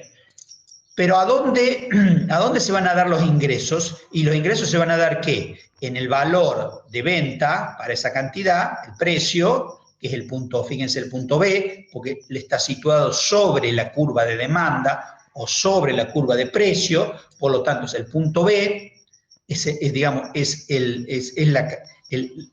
Pero ¿a dónde se van a dar los ingresos? Y los ingresos se van a dar, ¿qué? En el valor de venta para esa cantidad, el precio, que es el punto, fíjense, el punto B, porque le está situado sobre la curva de demanda o sobre la curva de precio, por lo tanto es el punto B,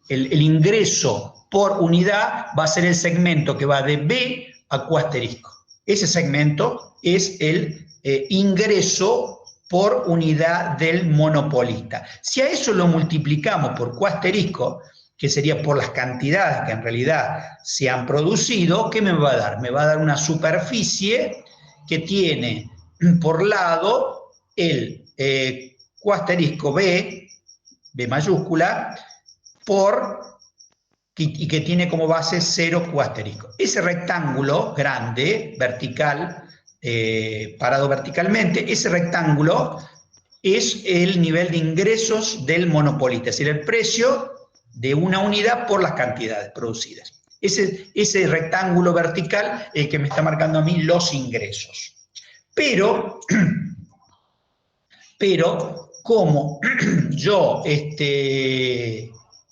el ingreso por unidad va a ser el segmento que va de B a Q asterisco. Ese segmento es el ingreso por unidad del monopolista. Si a eso lo multiplicamos por Q asterisco, que sería por las cantidades que en realidad se han producido, ¿qué me va a dar? Me va a dar una superficie que tiene por lado el Q asterisco B mayúscula, y que tiene como base 0 Q asterisco. Ese rectángulo grande, vertical, parado verticalmente, ese rectángulo es el nivel de ingresos del monopolista, es decir, el precio de una unidad por las cantidades producidas. Ese rectángulo vertical es el que me está marcando a mí los ingresos. Pero como yo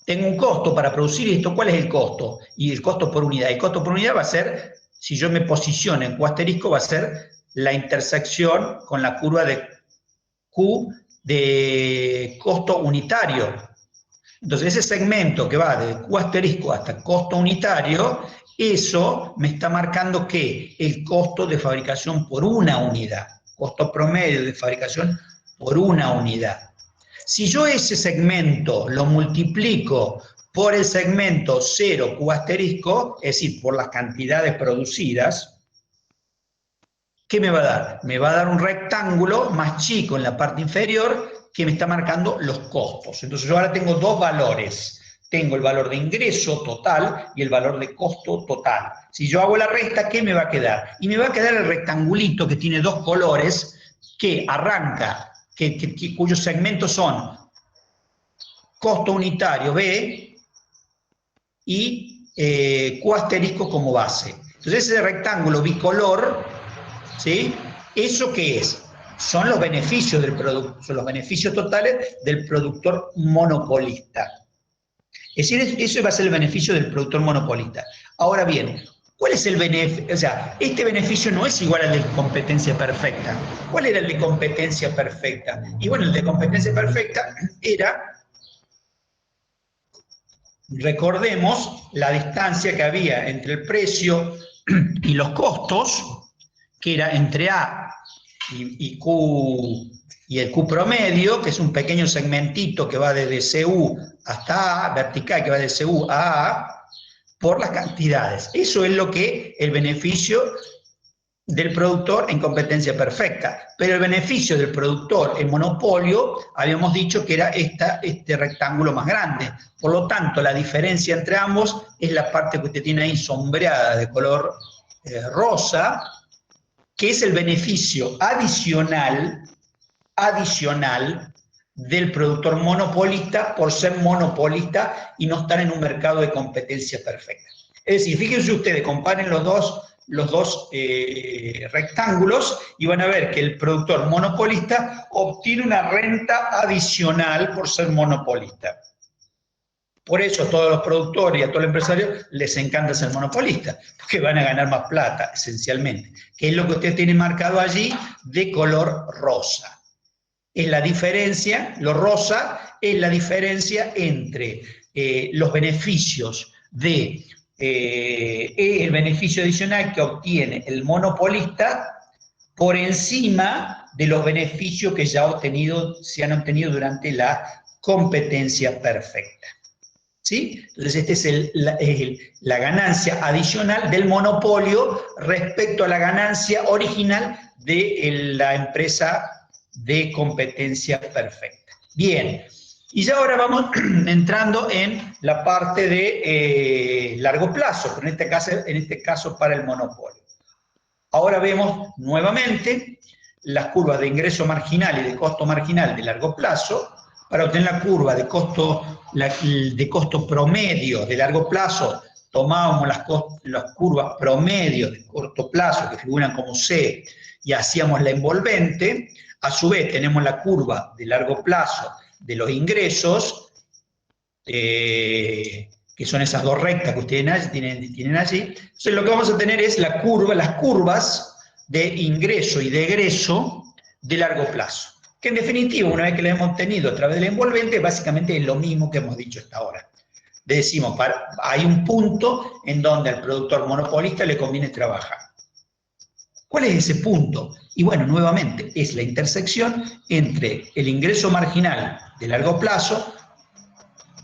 tengo un costo para producir esto, ¿cuál es el costo? Y el costo por unidad. El costo por unidad va a ser, si yo me posiciono en Q asterisco, va a ser la intersección con la curva de Q de costo unitario. Entonces, ese segmento que va de Q asterisco hasta costo unitario, eso me está marcando que el costo de fabricación por una unidad, costo promedio de fabricación por una unidad. Si yo ese segmento lo multiplico por el segmento 0 Q asterisco, es decir, por las cantidades producidas, ¿qué me va a dar? Me va a dar un rectángulo más chico en la parte inferior que me está marcando los costos. Entonces yo ahora tengo dos valores. Tengo el valor de ingreso total y el valor de costo total. Si yo hago la resta, ¿qué me va a quedar? Y me va a quedar el rectangulito que tiene dos colores, que arranca, cuyos segmentos son costo unitario B y Q asterisco como base. Entonces ese rectángulo bicolor, ¿sí? ¿Eso qué es? Son los beneficios del producto, son los beneficios totales del productor monopolista. Es decir, eso va a ser el beneficio del productor monopolista. Ahora bien, ¿cuál es el beneficio? O sea, este beneficio no es igual al de competencia perfecta. ¿Cuál era el de competencia perfecta? Y bueno, el de competencia perfecta era, recordemos, la distancia que había entre el precio y los costos, que era entre A y Q, y el Q promedio, que es un pequeño segmentito que va desde CU hasta A, vertical, que va de CU a A, por las cantidades. Eso es lo que el beneficio del productor en competencia perfecta. Pero el beneficio del productor en monopolio, habíamos dicho que era este rectángulo más grande. Por lo tanto, la diferencia entre ambos es la parte que usted tiene ahí sombreada de color rosa, que es el beneficio adicional del productor monopolista por ser monopolista y no estar en un mercado de competencia perfecta. Es decir, fíjense ustedes, comparen los dos rectángulos y van a ver que el productor monopolista obtiene una renta adicional por ser monopolista. Por eso a todos los productores y a todos los empresarios les encanta ser monopolista, porque van a ganar más plata, esencialmente, que es lo que usted tiene marcado allí de color rosa. Es la diferencia, lo rosa es la diferencia entre los beneficios el beneficio adicional que obtiene el monopolista por encima de los beneficios que ya se han obtenido durante la competencia perfecta. ¿Sí? Entonces, esta es la ganancia adicional del monopolio respecto a la ganancia original de la empresa de competencia perfecta. Bien, y ya ahora vamos entrando en la parte de largo plazo, pero en este caso para el monopolio. Ahora vemos nuevamente las curvas de ingreso marginal y de costo marginal de largo plazo. Para obtener la curva de costo promedio de largo plazo, tomábamos las curvas promedio de corto plazo, que figuran como C, y hacíamos la envolvente. A su vez tenemos la curva de largo plazo de los ingresos, que son esas dos rectas que ustedes tienen allí. Entonces lo que vamos a tener es las curvas de ingreso y de egreso de largo plazo. Que en definitiva, una vez que lo hemos obtenido a través del envolvente, básicamente es lo mismo que hemos dicho hasta ahora. Decimos, hay un punto en donde al productor monopolista le conviene trabajar. ¿Cuál es ese punto? Y bueno, nuevamente, es la intersección entre el ingreso marginal de largo plazo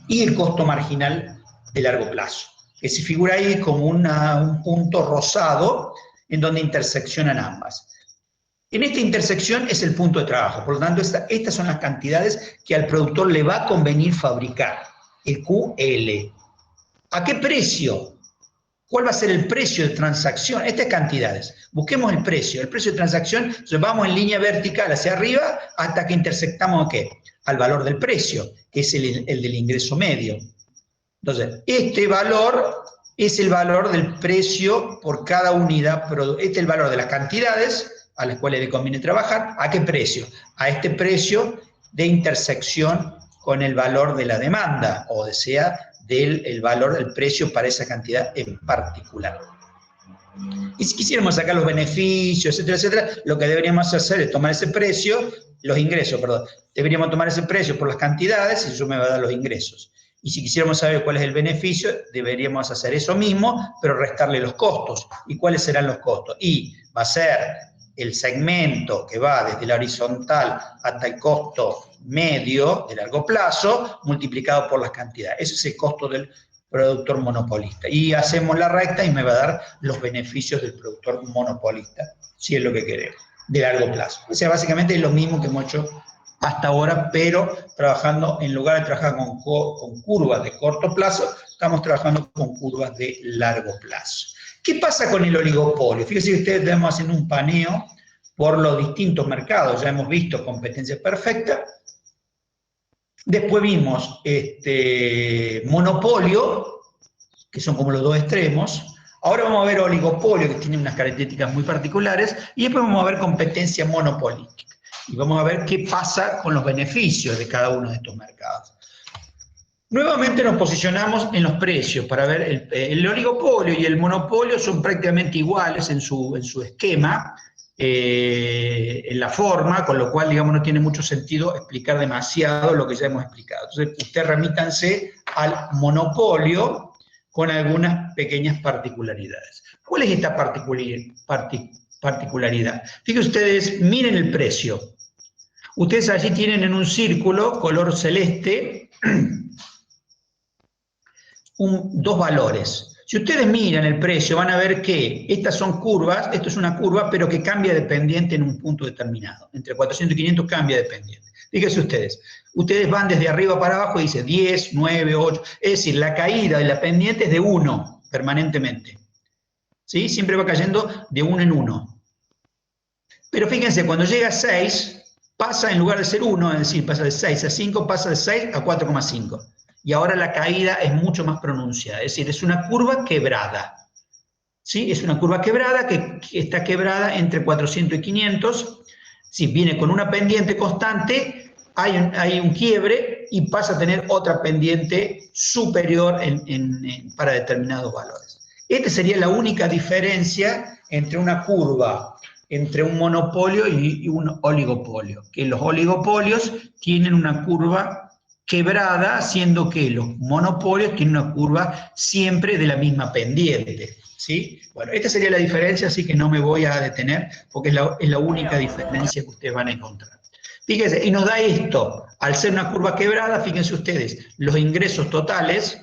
y el costo marginal de largo plazo, que se figura ahí como un punto rosado en donde interseccionan ambas. En esta intersección es el punto de trabajo, por lo tanto estas son las cantidades que al productor le va a convenir fabricar, el QL. ¿A qué precio? ¿Cuál va a ser el precio de transacción? Estas cantidades. Busquemos el precio de transacción, entonces vamos en línea vertical hacia arriba hasta que intersectamos ¿qué? Al valor del precio, que es el del ingreso medio. Entonces, este valor es el valor del precio por cada unidad, este es el valor de las cantidades a las cuales le conviene trabajar. ¿A qué precio? A este precio de intersección con el valor de la demanda, o sea, el valor del precio para esa cantidad en particular. Y si quisiéramos sacar los beneficios, etcétera, etcétera, lo que deberíamos hacer es tomar ese precio, los ingresos, perdón, deberíamos tomar ese precio por las cantidades y eso me va a dar los ingresos. Y si quisiéramos saber cuál es el beneficio, deberíamos hacer eso mismo, pero restarle los costos. ¿Y cuáles serán los costos? Y va a ser el segmento que va desde la horizontal hasta el costo medio de largo plazo, multiplicado por las cantidades. Ese es el costo del productor monopolista. Y hacemos la recta y me va a dar los beneficios del productor monopolista, si es lo que queremos, de largo plazo. O sea, básicamente es lo mismo que hemos hecho hasta ahora, pero trabajando, en lugar de trabajar con curvas de corto plazo, estamos trabajando con curvas de largo plazo. ¿Qué pasa con el oligopolio? Fíjense que ustedes estamos haciendo un paneo por los distintos mercados. Ya hemos visto competencia perfecta. Después vimos monopolio, que son como los dos extremos. Ahora vamos a ver oligopolio, que tiene unas características muy particulares. Y después vamos a ver competencia monopolística. Y vamos a ver qué pasa con los beneficios de cada uno de estos mercados. Nuevamente nos posicionamos en los precios para ver el oligopolio y el monopolio son prácticamente iguales en su esquema, en la forma, con lo cual, digamos, no tiene mucho sentido explicar demasiado lo que ya hemos explicado. Entonces, ustedes remítanse al monopolio con algunas pequeñas particularidades. ¿Cuál es esta particularidad? Fíjense ustedes, miren el precio. Ustedes allí tienen en un círculo, color celeste, dos valores. Si ustedes miran el precio, van a ver que estas son curvas, esto es una curva, pero que cambia de pendiente en un punto determinado. Entre 400 y 500 cambia de pendiente. Fíjense ustedes van desde arriba para abajo y dice 10, 9, 8, es decir, la caída de la pendiente es de 1 permanentemente. ¿Sí? Siempre va cayendo de 1 en 1. Pero fíjense, cuando llega a 6, pasa en lugar de ser 1, es decir, pasa de 6 a 5, pasa de 6 a 4,5. Y ahora la caída es mucho más pronunciada, es decir, es una curva quebrada. ¿Sí? Es una curva quebrada que está quebrada entre 400 y 500. Si viene con una pendiente constante, hay un quiebre y pasa a tener otra pendiente superior para determinados valores. Esta sería la única diferencia entre una curva, entre un monopolio y un oligopolio, que los oligopolios tienen una curva quebrada, siendo que los monopolios tienen una curva siempre de la misma pendiente. ¿Sí? Bueno, esta sería la diferencia, así que no me voy a detener, porque es la única diferencia que ustedes van a encontrar. Fíjense, y nos da esto, al ser una curva quebrada, fíjense ustedes, los ingresos totales,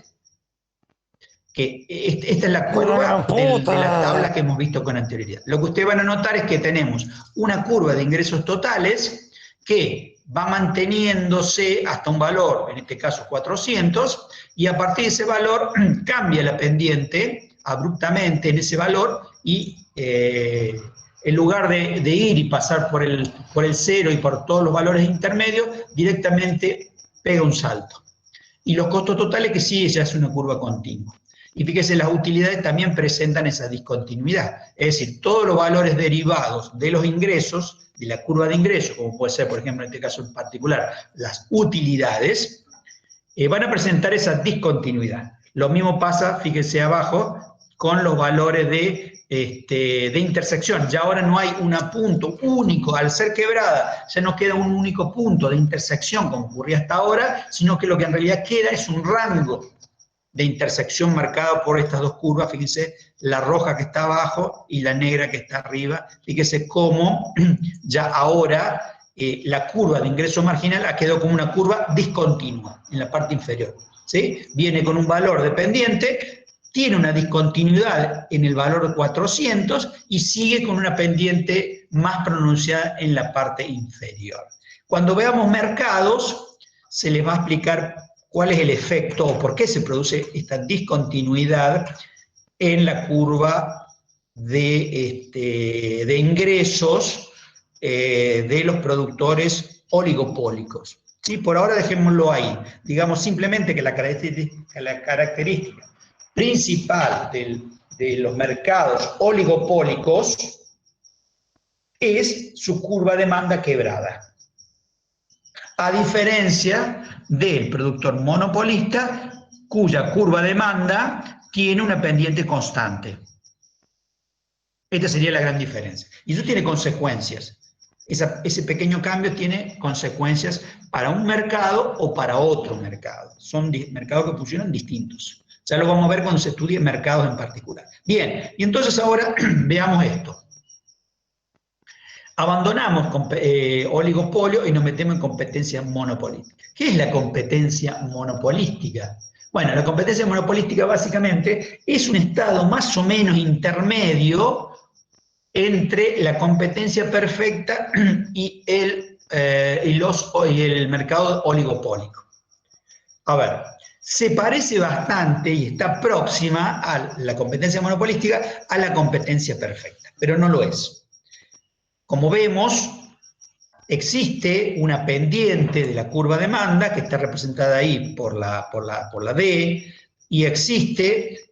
que esta es la curva de las tablas que hemos visto con anterioridad. Lo que ustedes van a notar es que tenemos una curva de ingresos totales que va manteniéndose hasta un valor, en este caso 400, y a partir de ese valor cambia la pendiente abruptamente en ese valor y en lugar de ir y pasar por el 0 y por todos los valores intermedios, directamente pega un salto. Y los costos totales que sí, ya es una curva continua. Y fíjense, las utilidades también presentan esa discontinuidad. Es decir, todos los valores derivados de los ingresos, de la curva de ingresos, como puede ser, por ejemplo, en este caso en particular, las utilidades, van a presentar esa discontinuidad. Lo mismo pasa, fíjense abajo, con los valores de intersección. Ya ahora no hay un punto único, al ser quebrada, ya no queda un único punto de intersección como ocurría hasta ahora, sino que lo que en realidad queda es un rango de intersección marcado por estas dos curvas. Fíjense, la roja que está abajo y la negra que está arriba. Fíjense cómo ya ahora la curva de ingreso marginal ha quedado como una curva discontinua en la parte inferior. ¿Sí? Viene con un valor dependiente, tiene una discontinuidad en el valor de 400 y sigue con una pendiente más pronunciada en la parte inferior. Cuando veamos mercados, se les va a explicar cuál es el efecto o por qué se produce esta discontinuidad en la curva de ingresos de los productores oligopólicos. ¿Sí? Por ahora dejémoslo ahí. Digamos simplemente que la característica principal de los mercados oligopólicos es su curva de demanda quebrada. A diferencia del productor monopolista, cuya curva de demanda tiene una pendiente constante. Esta sería la gran diferencia. Y eso tiene consecuencias. ese pequeño cambio tiene consecuencias para un mercado o para otro mercado. Son mercados que funcionan distintos. Ya lo vamos a ver cuando se estudien mercados en particular. Bien, y entonces ahora veamos esto. Abandonamos oligopolio y nos metemos en competencia monopolística. ¿Qué es la competencia monopolística? Bueno, la competencia monopolística básicamente es un estado más o menos intermedio entre la competencia perfecta y el mercado oligopólico. A ver, se parece bastante y está próxima a la competencia monopolística a la competencia perfecta, pero no lo es. Como vemos, existe una pendiente de la curva de demanda que está representada ahí por la D, y existe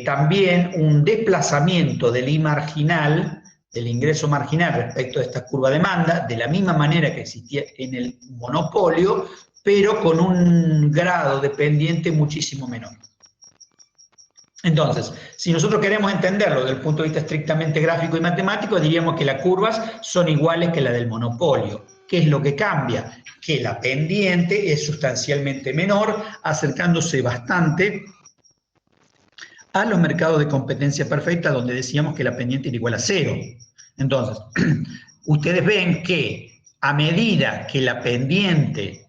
también un desplazamiento del I marginal, del ingreso marginal respecto a esta curva de demanda, de la misma manera que existía en el monopolio, pero con un grado de pendiente muchísimo menor. Entonces, si nosotros queremos entenderlo desde el punto de vista estrictamente gráfico y matemático, diríamos que las curvas son iguales que la del monopolio. ¿Qué es lo que cambia? Que la pendiente es sustancialmente menor, acercándose bastante a los mercados de competencia perfecta, donde decíamos que la pendiente era igual a 0. Entonces, ustedes ven que a medida que la pendiente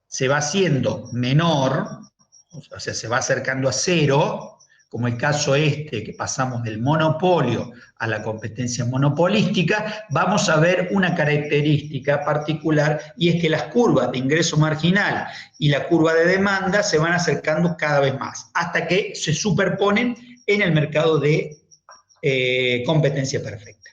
se va haciendo menor, o sea, se va acercando a 0, como el caso que pasamos del monopolio a la competencia monopolística, vamos a ver una característica particular, y es que las curvas de ingreso marginal y la curva de demanda se van acercando cada vez más, hasta que se superponen en el mercado de competencia perfecta.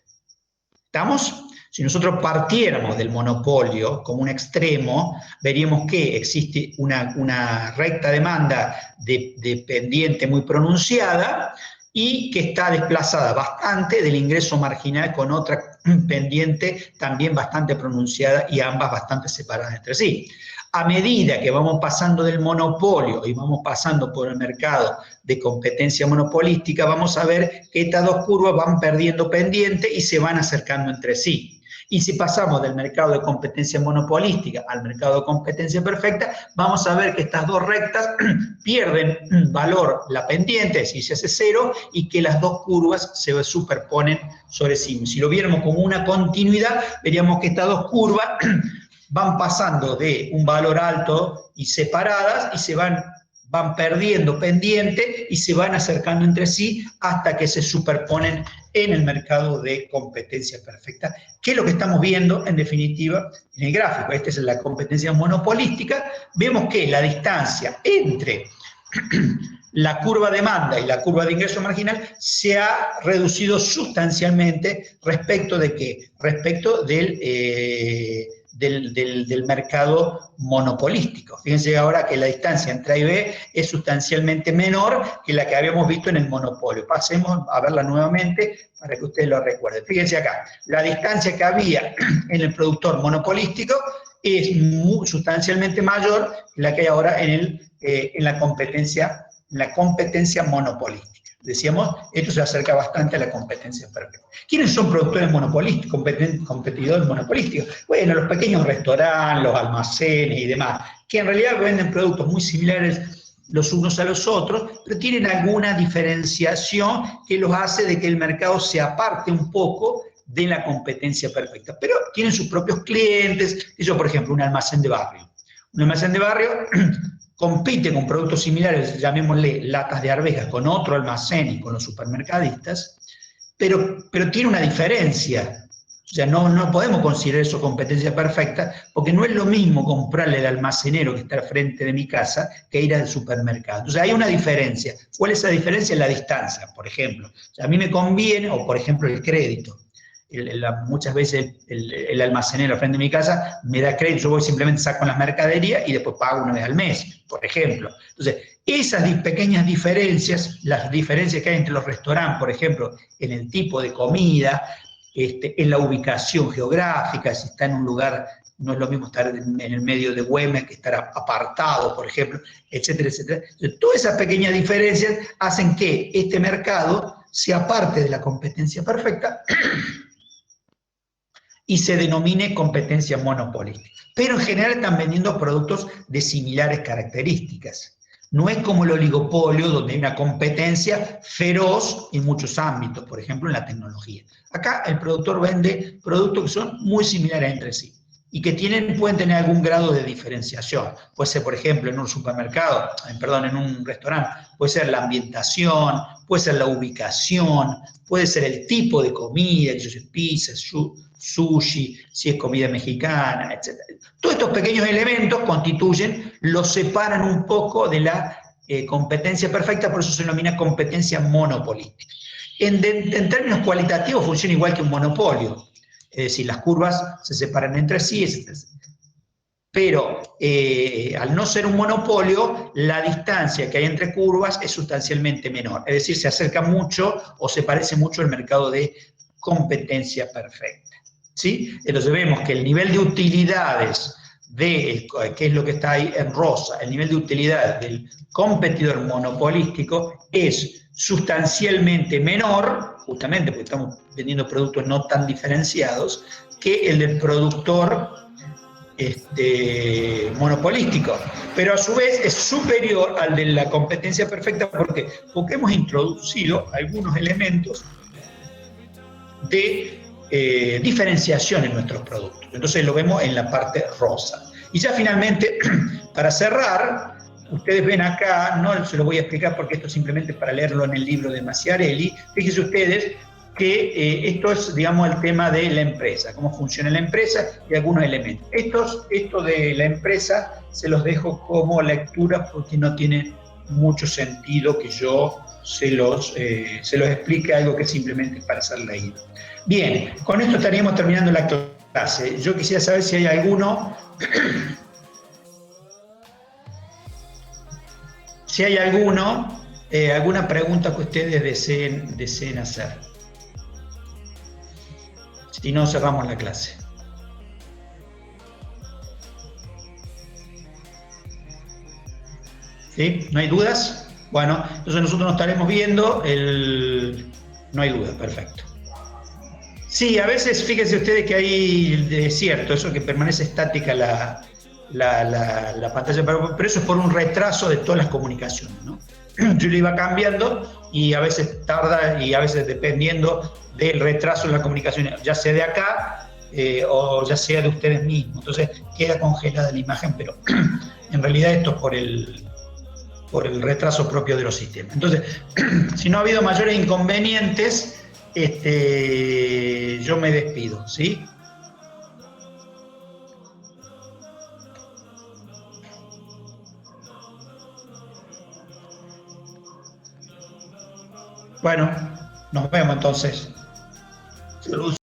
¿Estamos? Si nosotros partiéramos del monopolio como un extremo, veríamos que existe una recta demanda de pendiente muy pronunciada y que está desplazada bastante del ingreso marginal con otra pendiente también bastante pronunciada y ambas bastante separadas entre sí. A medida que vamos pasando del monopolio y vamos pasando por el mercado de competencia monopolística, vamos a ver que estas dos curvas van perdiendo pendiente y se van acercando entre sí. Y si pasamos del mercado de competencia monopolística al mercado de competencia perfecta, vamos a ver que estas dos rectas pierden valor la pendiente, es decir, se hace 0, y que las dos curvas se superponen sobre sí. Si lo viéramos como una continuidad, veríamos que estas dos curvas van pasando de un valor alto y separadas y se van perdiendo pendiente y se van acercando entre sí hasta que se superponen en el mercado de competencia perfecta, que es lo que estamos viendo en definitiva en el gráfico. Esta es la competencia monopolística. Vemos que la distancia entre la curva de demanda y la curva de ingreso marginal se ha reducido sustancialmente respecto de ¿qué? Respecto del mercado monopolístico. Fíjense ahora que la distancia entre A y B es sustancialmente menor que la que habíamos visto en el monopolio. Pasemos a verla nuevamente para que ustedes lo recuerden. Fíjense acá, la distancia que había en el productor monopolístico es sustancialmente mayor que la que hay ahora en la competencia monopolística. Decíamos, esto se acerca bastante a la competencia perfecta. ¿Quiénes son productores monopolísticos, competidores monopolísticos? Bueno, los pequeños restaurantes, los almacenes y demás, que en realidad venden productos muy similares los unos a los otros, pero tienen alguna diferenciación que los hace de que el mercado se aparte un poco de la competencia perfecta. Pero tienen sus propios clientes. Eso, por ejemplo, un almacén de barrio. Un almacén de barrio compite con productos similares, llamémosle latas de arvejas, con otro almacén y con los supermercadistas, pero tiene una diferencia. O sea, no podemos considerar eso competencia perfecta, porque no es lo mismo comprarle al almacenero que está al frente de mi casa que ir al supermercado. Entonces hay una diferencia. ¿Cuál es esa diferencia? La distancia, por ejemplo. O sea, a mí me conviene, o por ejemplo el crédito. Muchas veces el almacenero al frente de mi casa me da crédito, yo voy simplemente saco las mercaderías y después pago una vez al mes, por ejemplo. Entonces, esas pequeñas diferencias, las diferencias que hay entre los restaurantes, por ejemplo, en el tipo de comida, en la ubicación geográfica, si está en un lugar, no es lo mismo estar en el medio de Güemes que estar apartado, por ejemplo, etcétera, etcétera. Entonces, todas esas pequeñas diferencias hacen que este mercado sea parte de la competencia perfecta y se denomine competencia monopolística. Pero en general están vendiendo productos de similares características. No es como el oligopolio, donde hay una competencia feroz en muchos ámbitos, por ejemplo en la tecnología. Acá el productor vende productos que son muy similares entre sí y que pueden tener algún grado de diferenciación. Puede ser, por ejemplo, en un supermercado, en un restaurante, puede ser la ambientación, puede ser la ubicación, puede ser el tipo de comida, si es pizza, sushi, si es comida mexicana, etc. Todos estos pequeños elementos los separan un poco de la competencia perfecta, por eso se denomina competencia monopolística. En términos cualitativos funciona igual que un monopolio, es decir, las curvas se separan entre sí, pero al no ser un monopolio, la distancia que hay entre curvas es sustancialmente menor, es decir, se acerca mucho o se parece mucho al mercado de competencia perfecta. ¿Sí? Entonces vemos que el nivel de utilidades que es lo que está ahí en rosa, el nivel de utilidades del competidor monopolístico es sustancialmente menor, justamente porque estamos vendiendo productos no tan diferenciados, que el del productor monopolístico, pero a su vez es superior al de la competencia perfecta. ¿Por qué? Porque hemos introducido algunos elementos de diferenciación en nuestros productos. Entonces lo vemos en la parte rosa. Y ya finalmente, para cerrar, ustedes ven acá, no se lo voy a explicar porque esto es simplemente para leerlo en el libro de Maciarelli. Fíjense ustedes que esto es, digamos, el tema de la empresa, cómo funciona la empresa y algunos elementos. Esto de la empresa se los dejo como lectura porque no tiene mucho sentido que yo se los explique algo que simplemente es para ser leído. Bien, con esto estaríamos terminando la clase. Yo quisiera saber si hay alguna pregunta que ustedes deseen hacer. Si no, cerramos la clase. ¿Sí? ¿No hay dudas? Bueno, entonces nosotros nos estaremos viendo No hay duda, perfecto. Sí, a veces fíjense ustedes que hay desierto, eso que permanece estática la pantalla, pero eso es por un retraso de todas las comunicaciones, ¿no? Yo lo iba cambiando y a veces tarda y a veces dependiendo del retraso en la comunicación, ya sea de acá o ya sea de ustedes mismos. Entonces queda congelada la imagen, pero en realidad esto es por el retraso propio de los sistemas. Entonces, si no ha habido mayores inconvenientes, yo me despido, ¿sí? Bueno, nos vemos entonces. Saludos.